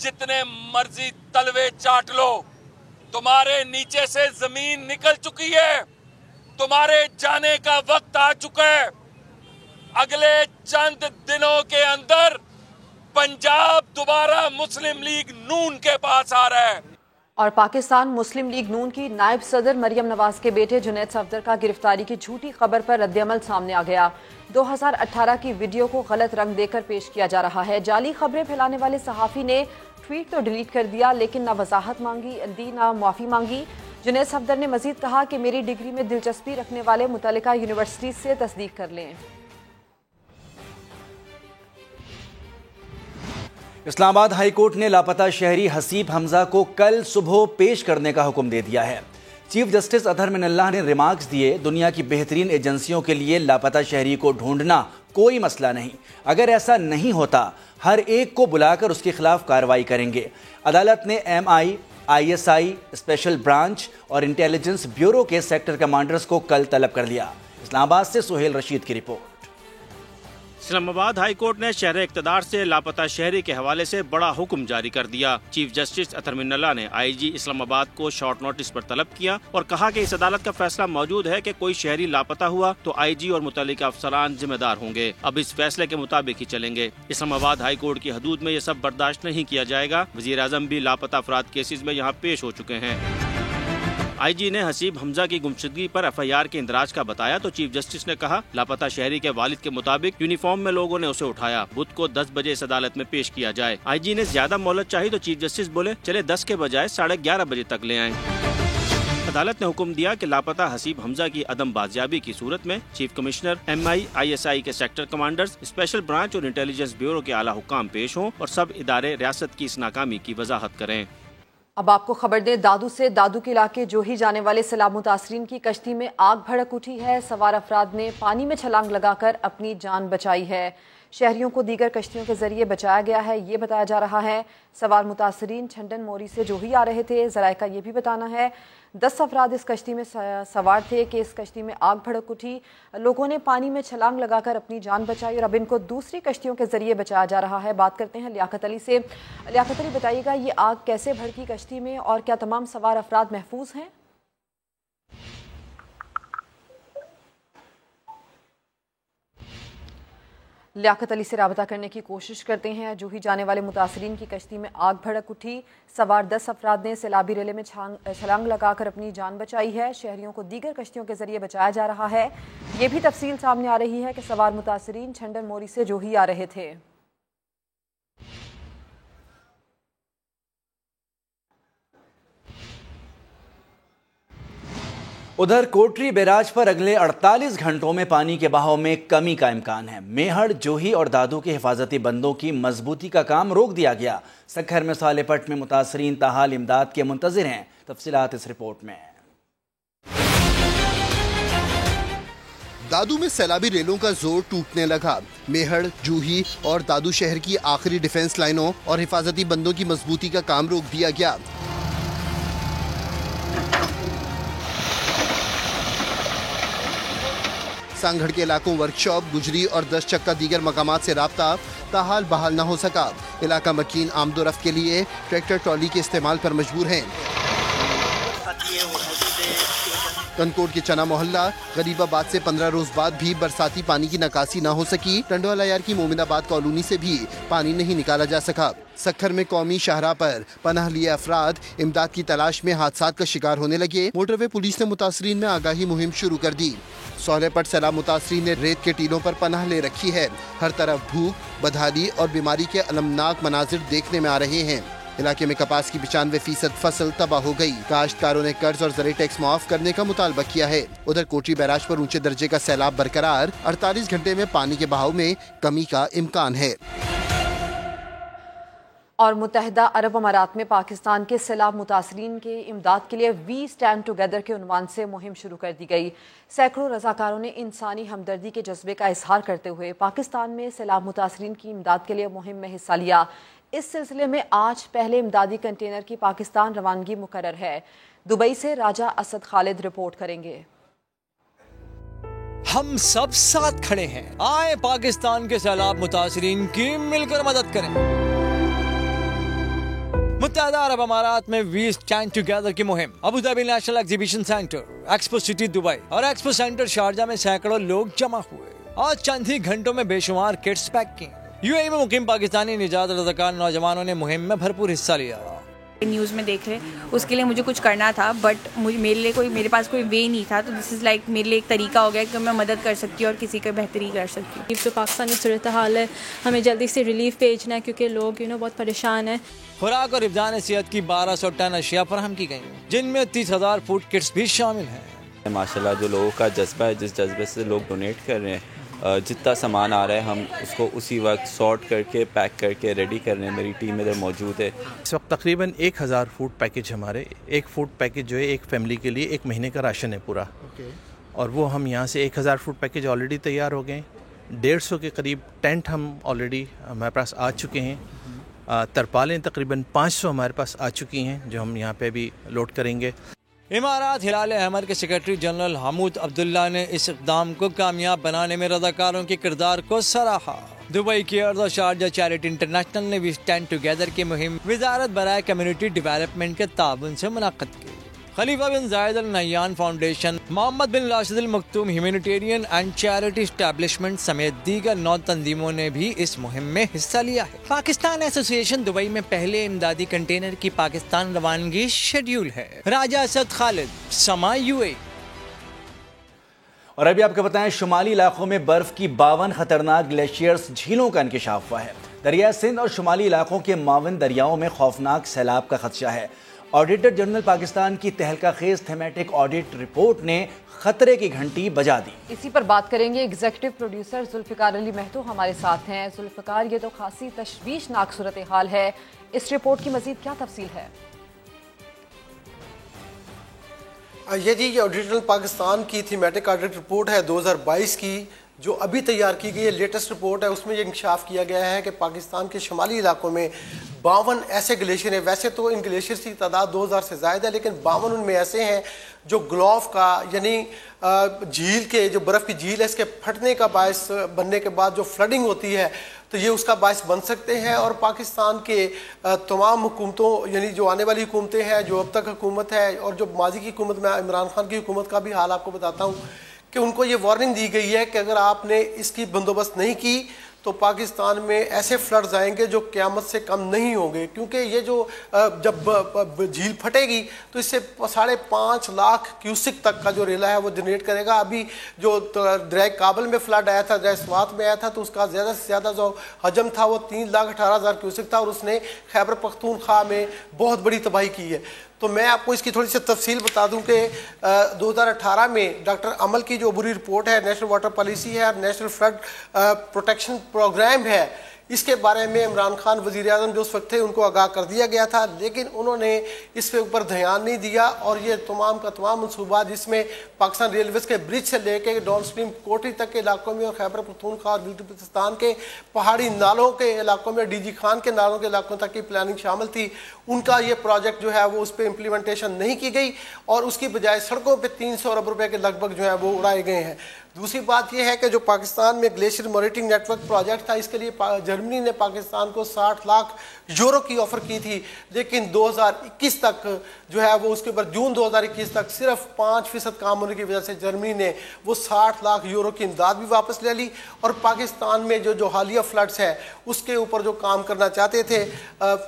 [SPEAKER 19] جتنے مرضی تلوے چاٹ لو، تمہارے نیچے سے زمین نکل چکی ہے، تمہارے جانے کا وقت آ چکا ہے۔ اگلے چند دنوں کے اندر پنجاب دوبارہ مسلم لیگ نون کے پاس آ رہا ہے۔
[SPEAKER 2] اور پاکستان مسلم لیگ نون کی نائب صدر مریم نواز کے بیٹے جنید صفدر کا گرفتاری کی جھوٹی خبر پر رد عمل سامنے آ گیا۔ 2018 کی ویڈیو کو غلط رنگ دے کر پیش کیا جا رہا ہے۔ جعلی خبریں پھیلانے والے صحافی نے ट्वीट तो डिलीट कर दिया, लेकिन ना वजाहत मांगी दी ना माफ़ी मांगी। जुनैद सफदर ने मजीद कहा कि मेरी डिग्री में दिलचस्पी रखने वाले मुतल्लिका यूनिवर्सिटी से तस्दीक कर लें।
[SPEAKER 1] इस्लामाबाद हाई कोर्ट ने लापता शहरी हसीब हमजा को कल सुबह पेश करने का हुक्म दे दिया है। चीफ जस्टिस अतहर मिनल्लाह ने रिमार्क्स दिए, दुनिया की बेहतरीन एजेंसियों के लिए लापता शहरी को ढूंढना कोई मसला नहीं, अगर ऐसा नहीं होता हर एक को बुलाकर उसके खिलाफ कार्रवाई करेंगे। अदालत ने MI, ISI, स्पेशल ब्रांच और इंटेलिजेंस ब्यूरो के सेक्टर कमांडर्स को कल तलब कर लिया। इस्लामाबाद से सुहेल रशीद की रिपोर्ट।
[SPEAKER 20] इस्लामाबाद हाई कोर्ट ने शहर इक़्तिदार से लापता शहरी के हवाले से बड़ा हुक्म जारी कर दिया। चीफ जस्टिस अतहर मिनल्लाह ने IG इस्लामाबाद को शॉर्ट नोटिस पर तलब किया और कहा कि इस अदालत का फैसला मौजूद है कि कोई शहरी लापता हुआ तो IG और मुतल्लिका अफसरान जिम्मेदार होंगे। अब इस फैसले के मुताबिक ही चलेंगे। इस्लामाबाद हाई कोर्ट की हदूद में ये सब बर्दाश्त नहीं किया जाएगा। वज़ीर आज़म भी लापता अफराद केसेज में यहाँ पेश हो चुके हैं। IG ने हसीब हमजा की गुमशुदगी पर FIR के इंदराज का बताया तो चीफ जस्टिस ने कहा, लापता शहरी के वालिद के मुताबिक यूनिफॉर्म में लोगों ने उसे उठाया, बुध को 10 बजे इस अदालत में पेश किया जाए। IG ने ज्यादा मोहलत चाही तो चीफ जस्टिस बोले चले 10 के बजाय 11:30 बजे तक ले आएं। अदालत ने हुक्म दिया कि लापता हसीब हमजा की अदम बाजियाबी की सूरत में चीफ कमिश्नर, MI, ISI के सेक्टर कमांडर्स, स्पेशल ब्रांच और इंटेलिजेंस ब्यूरो के आला हुक्काम पेश हों और सब इदारे रियासत की इस नाकामी की वजाहत करें।
[SPEAKER 2] अब आपको खबर दें दादू से। दादू के इलाके जोही जाने वाले सैलाब मुतासरीन की कश्ती में आग भड़क उठी है। सवार अफराद ने पानी में छलांग लगाकर अपनी जान बचाई है। शहरियों को दीगर कश्तियों के जरिए बचाया गया है, ये बताया जा रहा है। सवार मुतासरीन छंडन मोरी से जोही आ रहे थे। ज़राए का ये भी बताना है 10 अफराद इस कश्ती में सवार थे कि इस कश्ती में आग भड़क उठी। लोगों ने पानी में छलांग लगाकर अपनी जान बचाई और अब इनको दूसरी कश्तियों के जरिए बचाया जा रहा है। बात करते हैं लियाकत अली से। लियाकत अली, बताइएगा ये आग कैसे भड़की कश्ती में और क्या तमाम सवार अफराद महफूज हैं? लियाकत अली से राबता करने की कोशिश करते हैं। जूही जाने वाले मुतासरीन की कश्ती में आग भड़क उठी। सवार 10 अफराद ने सैलाबी रेले में छलांग लगाकर अपनी जान बचाई है। शहरियों को दीगर कश्तियों के जरिए बचाया जा रहा है। ये भी तफसील सामने आ रही है कि सवार मुतासरीन छंडन मोरी से जोही आ रहे थे।
[SPEAKER 1] उधर कोटरी बैराज पर अगले 48 घंटों में पानी के बहाव में कमी का इम्कान है। मेहड़, जोही और दादू के हिफाजती बंदों की मजबूती का काम रोक दिया गया। सक्खर में सालेपट में मुतासरीन ताहाल इमदाद के मुंतजिर हैं। तफसीलात इस रिपोर्ट में।
[SPEAKER 3] दादू में सैलाबी रेलों का जोर टूटने लगा। मेहड़, जूही और दादू शहर की आखिरी डिफेंस लाइनों और हिफाजती बंदों की मजबूती का काम रोक दिया गया। सांगढ़ के इलाकों वर्कशॉप, गुजरी और 10 चक्का दीगर मकामात से राब्ता ताहाल बहाल न हो सका। इलाका मकीन आमदोरफ्त के लिए ट्रैक्टर ट्रॉली के इस्तेमाल पर मजबूर हैं। कनकोट के चना मोहल्ला गरीबाबाद से 15 रोज बाद भी बरसाती पानी की निकासी न हो सकी। टंडोला यार की मोमिनाबाद कॉलोनी से भी पानी नहीं निकाला जा सका। सक्खर में कौमी शाहरा पर पनाह लिए अफराद इमदाद की तलाश में हादसात का शिकार होने लगे। मोटरवे पुलिस ने मुतासरीन में आगाही मुहिम शुरू कर दी। सोहलेपट सैलाब मुतासरीन ने रेत के टीलों पर पनाह ले रखी है। हर तरफ भूख, बदहाली और बीमारी के अलमनाक मनाजिर देखने में आ रहे हैं। इलाके में कपास की 95% फसल तबाह हो गई। काश्तकारों ने कर्ज और ज़री टैक्स माफ करने का मुतालबा किया है। उधर कोटरी बैराज पर ऊंचे दर्जे का सैलाब बरकरार। 48 घंटे में पानी के बहाव में कमी का इम्कान है।
[SPEAKER 2] और मुत्तहिदा अरब अमारात में पाकिस्तान के सैलाब मुतासरीन के इमदाद के लिए वी स्टैंड टुगेदर के उन्वान से मुहिम शुरू कर दी गई। सैकड़ों रजाकारों ने इंसानी हमदर्दी के जज्बे का इजहार करते हुए पाकिस्तान में सैलाब मुतासरीन की इमदाद के लिए मुहिम में हिस्सा लिया। इस सिलसिले में आज पहले इमदादी कंटेनर की पाकिस्तान रवानगी मुकर्रर है। दुबई से राजा असद खालिद रिपोर्ट करेंगे।
[SPEAKER 21] हम सब साथ खड़े हैं, आए पाकिस्तान के सैलाब मुतासरीन की मिलकर मदद करें। मुत्तहिदा अरब अमारात में वी स्टैंड टुगेदर की मुहिम। Abu Dhabi national exhibition centre, expo city Dubai और एक्सपो सेंटर शारजा में सैकड़ों लोग जमा हुए। आज चंद ही घंटों में बेशुमार किट्स पैक की। यूएई में मुकीम पाकिस्तानी निजात रज़ाकार नौजवानों ने मुहिम में भरपूर हिस्सा लिया।
[SPEAKER 4] نیوز میں دیکھ رہے اس کے لیے مجھے کچھ کرنا تھا بٹ میرے پاس کوئی وے نہیں تھا تو دس از لائک میرے لیے ایک طریقہ ہو گیا کہ میں مدد کر سکتی ہوں اور کسی کی بہتری کر سکتی ہوں.
[SPEAKER 22] جو پاکستانی صورتحال ہے ہمیں جلدی سے ریلیف بھیجنا ہے کیونکہ لوگ بہت پریشان ہیں.
[SPEAKER 21] خوراک اور ابدان صحت کی 1200 ٹن اشیاء فراہم کی گئی جن میں 30,000 فوڈ کٹس بھی شامل ہیں.
[SPEAKER 23] ماشاءاللہ جو لوگوں کا جذبہ ہے جس جذبے سے لوگ ڈونیٹ کر رہے ہیں جتنا سامان آ رہا ہے ہم اس کو اسی وقت سارٹ کر کے پیک کر کے ریڈی کر رہے ہیں. میری ٹیم ادھر موجود ہے.
[SPEAKER 24] اس وقت تقریباً 1000 فوڈ پیکج ہمارے ایک فوڈ پیکج جو ہے ایک فیملی کے لیے 1 مہینے کا راشن ہے پورا اور وہ ہم یہاں سے 1000 فوڈ پیکج آلریڈی تیار ہو گئے. 150 کے قریب ٹینٹ ہم آلریڈی ہمارے پاس آ چکے ہیں. ترپالیں تقریباً 500 ہمارے پاس آ چکی ہیں جو ہم یہاں پہ بھی لوڈ کریں گے.
[SPEAKER 21] امارات ہلال احمر کے سیکرٹری جنرل حمود عبداللہ نے اس اقدام کو کامیاب بنانے میں رضاکاروں کے کردار کو سراہا. دبئی کی ارض اور شارجہ چیریٹی انٹرنیشنل نے وی اسٹینڈ ٹوگیدر کی مہم وزارت برائے کمیونٹی ڈیولپمنٹ کے تعاون سے منعقد کی. خلیفہ بن زائد ال نہیان فاؤنڈیشن، محمد بن راشد ال مکتوم ہیومینیٹیرین اینڈ چیریٹی اسٹیبلشمنٹ سمیت دیگر 9 تنظیموں نے بھی اس مہم میں حصہ لیا ہے. پاکستان ایسوسی ایشن دبئی میں پہلے امدادی کنٹینر کی پاکستان روانگی شیڈیول ہے. راجہ اسد خالد، سما UAE.
[SPEAKER 1] اور ابھی آپ کو بتائیں شمالی علاقوں میں برف کی 52 خطرناک گلیشیئرز جھیلوں کا انکشاف ہوا ہے. دریائے سندھ اور شمالی علاقوں کے معاون دریاؤں میں خوفناک سیلاب کا خدشہ ہے. آڈیٹر جنرل پاکستان کی تہلکہ خیز تھیمیٹک آڈٹ رپورٹ نے خطرے کی گھنٹی بجا دی.
[SPEAKER 2] اسی پر بات کریں گے. ایگزیکٹو پروڈیوسر ذوالفقار علی مہتو ہمارے ساتھ ہیں. ذوالفقار، یہ تو خاصی تشویشناک صورتحال ہے، اس رپورٹ کی مزید کیا تفصیل ہے؟
[SPEAKER 25] یہ آڈیٹر جنرل پاکستان کی تھیمیٹک آڈٹ رپورٹ ہے 2022 کی جو ابھی تیار کی گئی ہے. لیٹسٹ رپورٹ ہے، اس میں یہ انکشاف کیا گیا ہے کہ پاکستان کے شمالی علاقوں میں 52 ایسے گلیشیئر ہیں. ویسے تو ان گلیشیئرز کی تعداد 2000 سے زائد ہے لیکن 52 ان میں ایسے ہیں جو گلوف کا یعنی جھیل کے جو برف کی جھیل ہے اس کے پھٹنے کا باعث بننے کے بعد جو فلڈنگ ہوتی ہے تو یہ اس کا باعث بن سکتے ہیں. اور پاکستان کے تمام حکومتوں یعنی جو آنے والی حکومتیں ہیں، جو اب تک حکومت ہے اور جو ماضی کی حکومت میں عمران خان کی حکومت کا بھی حال آپ کو بتاتا ہوں کہ ان کو یہ وارننگ دی گئی ہے کہ اگر آپ نے اس کی بندوبست نہیں کی تو پاکستان میں ایسے فلڈز آئیں گے جو قیامت سے کم نہیں ہوں گے. کیونکہ یہ جو جب جھیل پھٹے گی تو اس سے 5.5 لاکھ کیوسک تک کا جو ریلا ہے وہ جنریٹ کرے گا. ابھی جو دریائے کابل میں فلڈ آیا تھا، دریائے سوات میں آیا تھا تو اس کا زیادہ سے زیادہ جو حجم تھا وہ 3,18,000 کیوسک تھا اور اس نے خیبر پختونخوا میں بہت بڑی تباہی کی ہے. تو میں آپ کو اس کی تھوڑی سی تفصیل بتا دوں کہ 2018 میں ڈاکٹر عمل کی جو عبوری رپورٹ ہے، نیشنل واٹر پالیسی ہے اور نیشنل فلڈ پروٹیکشن پروگرام ہے، اس کے بارے میں عمران خان وزیر اعظم جو اس وقت تھے ان کو آگاہ کر دیا گیا تھا لیکن انہوں نے اس کے اوپر دھیان نہیں دیا. اور یہ تمام کا تمام منصوبات جس میں پاکستان ریلویز کے برج سے لے کے ڈاؤن اسٹریم کوٹری تک کے علاقوں میں اور خیبر پختونخوا اور بلوچستان کے پہاڑی نالوں کے علاقوں میں DG خان کے نالوں کے علاقوں تک کی پلاننگ شامل تھی. ان کا یہ پروجیکٹ جو ہے وہ اس پہ امپلیمنٹیشن نہیں کی گئی اور اس کی بجائے سڑکوں پہ 300 ارب روپے کے لگ بھگ جو ہے وہ اڑائے گئے ہیں. دوسری بات یہ ہے کہ جو پاکستان میں glacier monitoring network project تھا اس کے لیے جرمنی نے پاکستان کو 60 لاکھ یورو کی آفر کی تھی لیکن 2021 تک جو ہے وہ اس کے اوپر جون 2021 تک صرف 5% کام ہونے کی وجہ سے جرمنی نے وہ 60 لاکھ یورو کی امداد بھی واپس لے لی. اور پاکستان میں جو حالیہ فلڈز ہے اس کے اوپر جو کام کرنا چاہتے تھے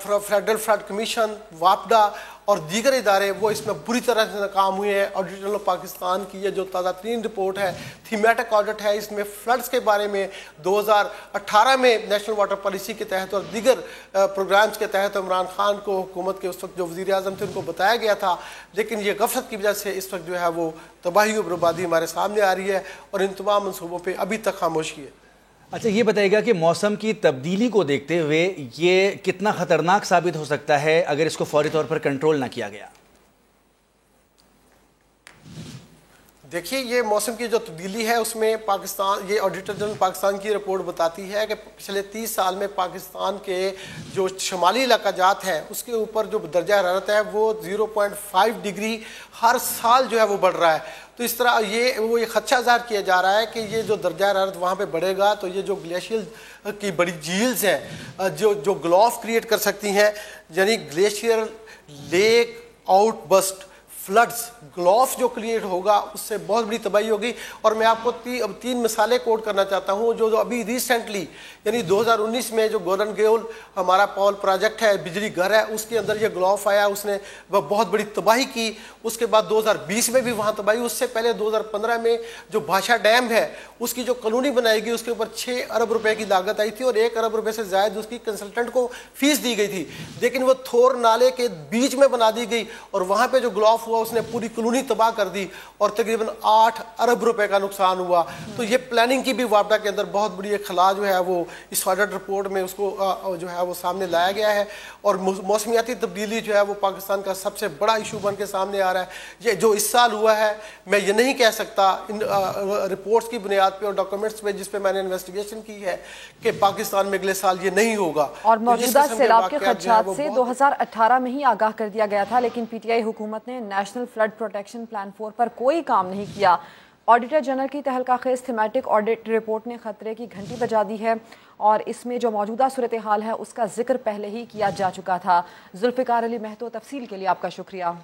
[SPEAKER 25] فیڈرل فلڈ کمیشن، واپڈا اور دیگر ادارے وہ اس میں بری طرح سے ناکام ہوئے ہیں. آڈیٹر جنرل پاکستان کی یہ جو تازہ ترین رپورٹ ہے تھیمیٹک آڈٹ ہے، اس میں فلڈز کے بارے میں 2018 میں نیشنل واٹر پالیسی کے تحت اور دیگر پروگرامز کے تحت عمران خان کو حکومت کے اس وقت جو وزیر اعظم تھے ان کو بتایا گیا تھا لیکن یہ غفلت کی وجہ سے اس وقت جو ہے وہ تباہی و بربادی ہمارے سامنے آ رہی ہے اور ان تمام منصوبوں پہ ابھی تک خاموشی ہے.
[SPEAKER 1] اچھا یہ بتائیے گا کہ موسم کی تبدیلی کو دیکھتے ہوئے یہ کتنا خطرناک ثابت ہو سکتا ہے اگر اس کو فوری طور پر کنٹرول نہ کیا گیا؟
[SPEAKER 25] دیکھیے یہ موسم کی جو تبدیلی ہے اس میں پاکستان یہ آڈیٹر جنرل پاکستان کی رپورٹ بتاتی ہے کہ پچھلے 30 سال میں پاکستان کے جو شمالی علاقہ جات ہیں اس کے اوپر جو درجہ حرارت ہے وہ 0.5 ڈگری ہر سال جو ہے وہ بڑھ رہا ہے. تو اس طرح یہ خدشہ ظاہر کیا جا رہا ہے کہ یہ جو درجہ حرارت وہاں پہ بڑھے گا تو یہ جو گلیشیئر کی بڑی جھیلز ہیں جو گلوف کریٹ کر سکتی ہیں یعنی glacier lake outburst floods, GLOF जो क्रिएट होगा उससे बहुत बड़ी तबाही होगी। और मैं आपको तीन मिसालें कोट करना चाहता हूँ जो अभी रिसेंटली यानी 2019 में जो गोरन गेल हमारा पावर प्रोजेक्ट है, बिजली घर है, उसके अंदर ये ग्लोफ आया, उसने वह बहुत बड़ी तबाही की। उसके बाद 2020 में भी वहाँ तबाही, उससे पहले 2015 में जो भाषा डैम है उसकी जो कॉलोनी बनाई गई उसके ऊपर 6 अरब रुपए की लागत आई थी और 1 अरब रुपए से ज़्यादा उसकी कंसल्टेंट को फीस दी गई थी, लेकिन वो थोर नाले के बीच में बना दी गई और वहाँ पे जो ग्लोफ हुआ उसने पूरी कॉलोनी तबाह कर दी और तकरीबन 8 अरब रुपए का नुकसान हुआ। तो ये प्लानिंग की भी वापडा के अंदर बहुत बड़ी एक खला जो है वो इस ऑडिट रिपोर्ट में उसको जो है वो सामने लाया गया है। और मौसमियाती तब्दीली जो है वो पाकिस्तान का सबसे बड़ा इशू बन के सामने आ रहा है। ये जो इस साल हुआ है, मैं ये नहीं कह सकता इन रिपोर्ट्स की बुनियाद पे और डॉक्यूमेंट्स पे जिस पे मैंने इन्वेस्टिगेशन की है कि पाकिस्तान में अगले साल ये नहीं होगा।
[SPEAKER 2] और मौजूदा सैलाब के खदशात से 2018 में ही आगाह कर दिया गया था, लेकिन पीटीआई हुकूमत ने नेशनल फ्लड प्रोटेक्शन प्लान 4 पर कोई काम नहीं किया। ऑडिटर जनरल की तहलकाखेज थीमेटिक ऑडिट रिपोर्ट ने खतरे की घंटी बजा दी है और इसमें जो मौजूदा सूरत हाल है उसका जिक्र पहले ही किया जा चुका था। जुल्फिकार अली महतो, तफसील के लिए आपका शुक्रिया।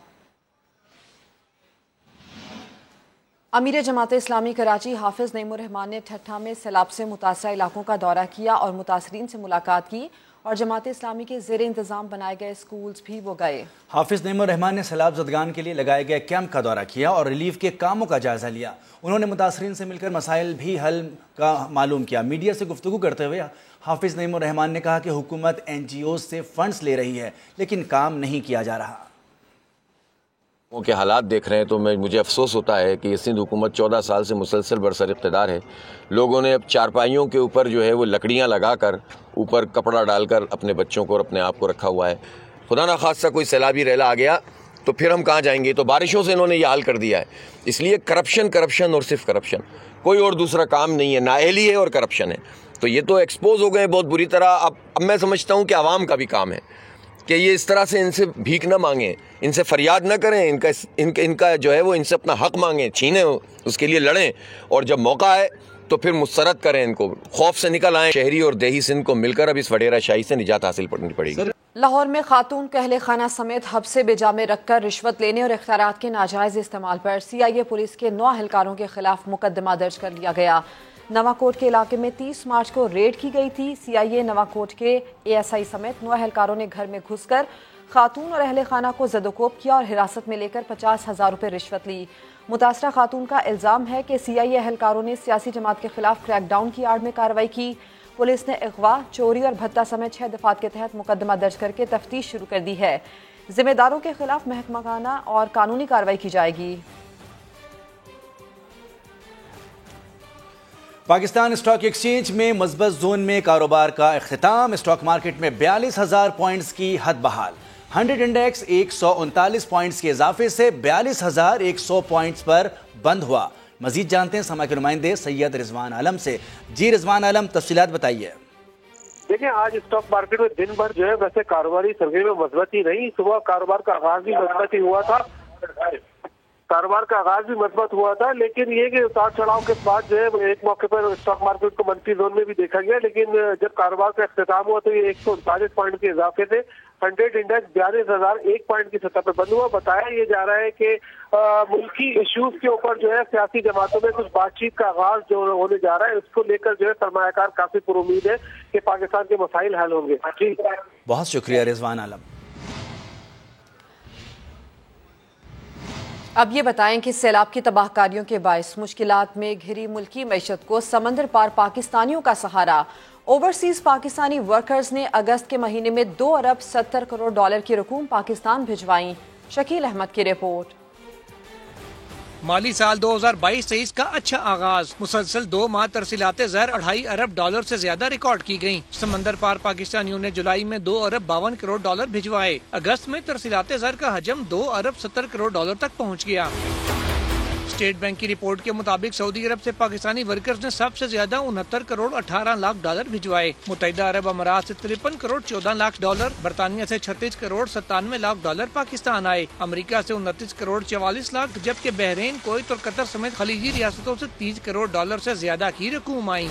[SPEAKER 2] अमीर जमात इस्लामी कराची हाफिज नईमुर रहमान ने ठट्ठा में सैलाब से मुतासरा इलाकों का दौरा किया और मुतासरीन से मुलाकात की और जमात इस्लामी के ज़ेर इंतज़ाम बनाए गए स्कूल्स भी वो गए।
[SPEAKER 1] हाफिज नईमुर रहमान ने सैलाब ज़दगान के लिए लगाए गए कैंप का दौरा किया और रिलीफ के कामों का जायजा लिया। उन्होंने मुतासरीन से मिलकर मसाइल भी हल का मालूम किया। मीडिया से गुफ्तगू करते हुए हाफिज नईमुर रहमान ने कहा कि हुकूमत NGOs से फंड्स ले रही है लेकिन काम नहीं किया जा रहा।
[SPEAKER 5] के हालात देख रहे हैं तो मुझे अफसोस होता है कि सिंध हुकूमत 14 साल से मुसलसल बरसर इक़्तिदार है। लोगों ने अब चारपाइयों के ऊपर जो है वो लकड़ियां लगाकर ऊपर कपड़ा डालकर अपने बच्चों को और अपने आप को रखा हुआ है। खुदा ना खास्ता कोई सैलाबी रेला आ गया तो फिर हम कहाँ जाएंगे। तो बारिशों से इन्होंने ये हाल कर दिया है। इसलिए करप्शन और सिर्फ करप्शन, कोई और दूसरा काम नहीं है, नाअहली है और करप्शन है। तो ये तो एक्सपोज हो गए बहुत बुरी तरह। अब मैं समझता हूँ कि आवाम का भी काम है कि ये इस तरह से इनसे भीख न मांगें, इनसे फरियाद न करें, इनका जो है वो इनसे अपना हक मांगें, छीनें, उसके लिए लड़ें और जब मौका आए तो फिर मुस्तरद करें, इनको खौफ से निकल आएं। शहरी और देही सिंध को मिलकर अब इस वडेरा शाही से निजात हासिल करनी पड़ेगी।
[SPEAKER 2] लाहौर में खातून को अहले खाना समेत हब्से बेजा में रखकर रिश्वत लेने और इख्तियारात के नाजायज इस्तेमाल पर CIA पुलिस के 9 एहलकारों के खिलाफ मुकदमा दर्ज कर लिया गया। नवाकोट के इलाके में 30 मार्च को रेड की गई थी। CIA नवाकोट के ASI समेत 9 एहलकारों ने घर में घुसकर खातून और अहले खाना को ज़दोकोब किया और हिरासत में लेकर 50,000 रुपये रिश्वत ली। मुतासरा खातून का इल्ज़ाम है कि CIA एहलकारों ने सियासी जमात के खिलाफ क्रैकडाउन की आड़ में कार्रवाई की। पुलिस ने अगवा, चोरी और भत्ता समेत 6 दफात के तहत मुकदमा दर्ज करके तफ्तीश शुरू कर दी है। जिम्मेदारों के खिलाफ महकमाना और कानूनी कार्रवाई की जाएगी।
[SPEAKER 1] पाकिस्तान स्टॉक एक्सचेंज में मज़बूत जोन में कारोबार का इख्तिताम। स्टॉक मार्केट में 42,000 पॉइंट्स की हद बहाल। 100 इंडेक्स 139 पॉइंट्स के इजाफे से 42,100 पॉइंट्स पर बंद हुआ। मजीद जानते हैं समा के नुमाइंदे सैयद रिजवान आलम से। जी रिजवान आलम, तफसीलात बताइए।
[SPEAKER 6] देखिए, आज स्टॉक मार्केट में दिन भर जो है वैसे कारोबारी सरगर्मी में मजबूती रही। सुबह कारोबार का आगाज भी मजबूती हुआ था, लेकिन ये कि उतार चढ़ाव के बाद जो है एक मौके पर स्टॉक मार्केट को मंफी जोन में भी देखा गया, लेकिन जब कारोबार का इख्तिताम हुआ तो ये 139 पॉइंट के इजाफे थे। 100 इंडेक्स 42,001 पॉइंट की सतह पर बंद हुआ। बताया ये जा रहा है कि मुल्की इश्यूज के ऊपर जो है सियासी जमातों में कुछ बातचीत का आगाज जो होने जा रहा है, उसको लेकर जो है सरमायाकार काफी पुरुमीद है कि पाकिस्तान के मसाइल हल होंगे। जी,
[SPEAKER 1] बहुत शुक्रिया रिजवान आलम।
[SPEAKER 2] अब ये बताएं कि सैलाब की तबाहकारियों के बायस मुश्किलात में घिरी मुल्की मईशत को समंदर पार पाकिस्तानियों का सहारा। ओवरसीज पाकिस्तानी वर्कर्स ने अगस्त के महीने में 2 अरब 70 करोड़ डॉलर की रकूम पाकिस्तान भिजवाई। शकील अहमद की रिपोर्ट।
[SPEAKER 18] माली साल 2022-23 का अच्छा आगाज। मुसलसल 2 माह तरसीलाते ज़र 2.5 अरब डॉलर से ज्यादा रिकॉर्ड की गयी। समंदर पार पाकिस्तानियों ने जुलाई में 2 अरब 52 करोड़ डॉलर भिजवाए। अगस्त में तरसीलाते ज़र का हजम 2 अरब 70 करोड़ डॉलर तक पहुँच गया। स्टेट बैंक की रिपोर्ट के मुताबिक सऊदी अरब से पाकिस्तानी वर्कर्स ने सबसे ज्यादा 69 करोड़ 18 लाख डॉलर भिजवाए। मुत्तहिदा अरब अमारात से 53 करोड़ 14 लाख डॉलर, बरतानिया से 36 करोड़ 97 लाख डॉलर पाकिस्तान आए। अमेरिका से 29 करोड़ 44 लाख, जबकि बहरीन, कुवैत और कतर समेत खलीजी रियासतों से 30 करोड़ डॉलर से ज्यादा की रकूम आई।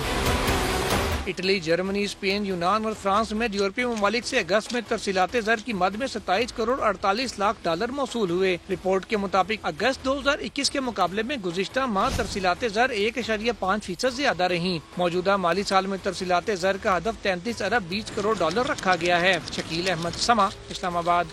[SPEAKER 7] اٹلی، جرمنی، اسپین، یونان اور فرانس سمیت یورپی ممالک سے اگست میں ترسیلات زر کی مد میں 27 کروڑ 48 لاکھ ڈالر موصول ہوئے۔ رپورٹ کے مطابق اگست 2021 کے مقابلے میں گزشتہ ماہ ترسیلات زر 1.5% زیادہ رہیں۔ موجودہ مالی سال میں ترسیلات زر کا ہدف 33 ارب 20 کروڑ ڈالر رکھا گیا ہے۔ شکیل احمد، سما، اسلام آباد۔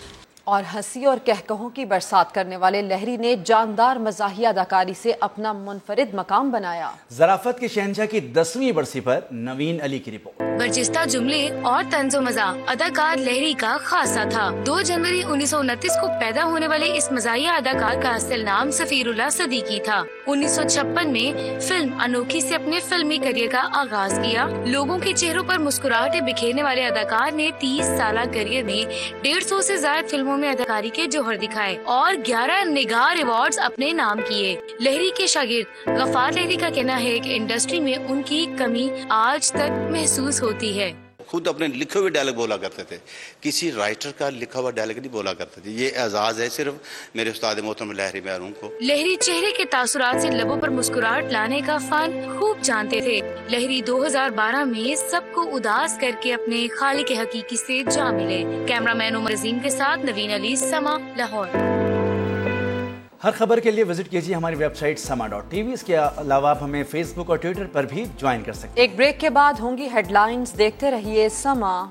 [SPEAKER 2] اور ہنسی اور کہکہوں کی برسات کرنے والے لہری نے جاندار مزاحیہ اداکاری سے اپنا منفرد مقام بنایا۔
[SPEAKER 1] ظرافت کے شہنشاہ کی 10ویں برسی پر نوین علی کی رپورٹ۔
[SPEAKER 8] برجستہ جملے اور طنز و مزاح اداکار لہری کا خاصہ تھا۔ 2 جنوری 1929 کو پیدا ہونے والے اس مزاحیہ اداکار کا اصل نام سفیر اللہ صدیقی تھا۔ 1956 میں فلم انوکھی سے اپنے فلمی کریئر کا آغاز کیا۔ لوگوں کے چہروں پر مسکراہٹیں بکھیرنے والے اداکار نے 30 سالہ کریئر میں 150 سے زائد فلموں میں اداکاری کے جوہر دکھائے اور 11 نگار ایوارڈز اپنے نام کیے۔ لہری کے شاگرد غفار لہری کا کہنا ہے کہ انڈسٹری میں ان کی کمی آج تک محسوس ہوتی ہے۔
[SPEAKER 9] خود اپنے لکھے ہوئے ڈائلاگ بولا کرتے تھے، کسی رائٹر کا لکھا ہوا ڈائلاگ نہیں بولا کرتے تھے۔ یہ اعزاز ہے صرف میرے استاد محترم لہری محروم کو۔
[SPEAKER 8] لہری چہرے کے تاثرات سے لبوں پر مسکراہٹ لانے کا فن خوب جانتے تھے۔ لہری 2012 میں سب کو اداس کر کے اپنے خالق حقیقی سے جا ملے۔ کیمرہ مین عمر عظیم کے ساتھ نوین علی، سما، لاہور۔
[SPEAKER 1] ہر خبر کے لیے وزٹ کیجیے ہماری ویب سائٹ sama.tv۔ اس کے علاوہ آپ ہمیں فیس بک اور ٹویٹر پر بھی جوائن کر سکتے ہیں۔
[SPEAKER 2] ایک بریک کے بعد ہوں گی ہیڈ لائنز، دیکھتے رہیے سما۔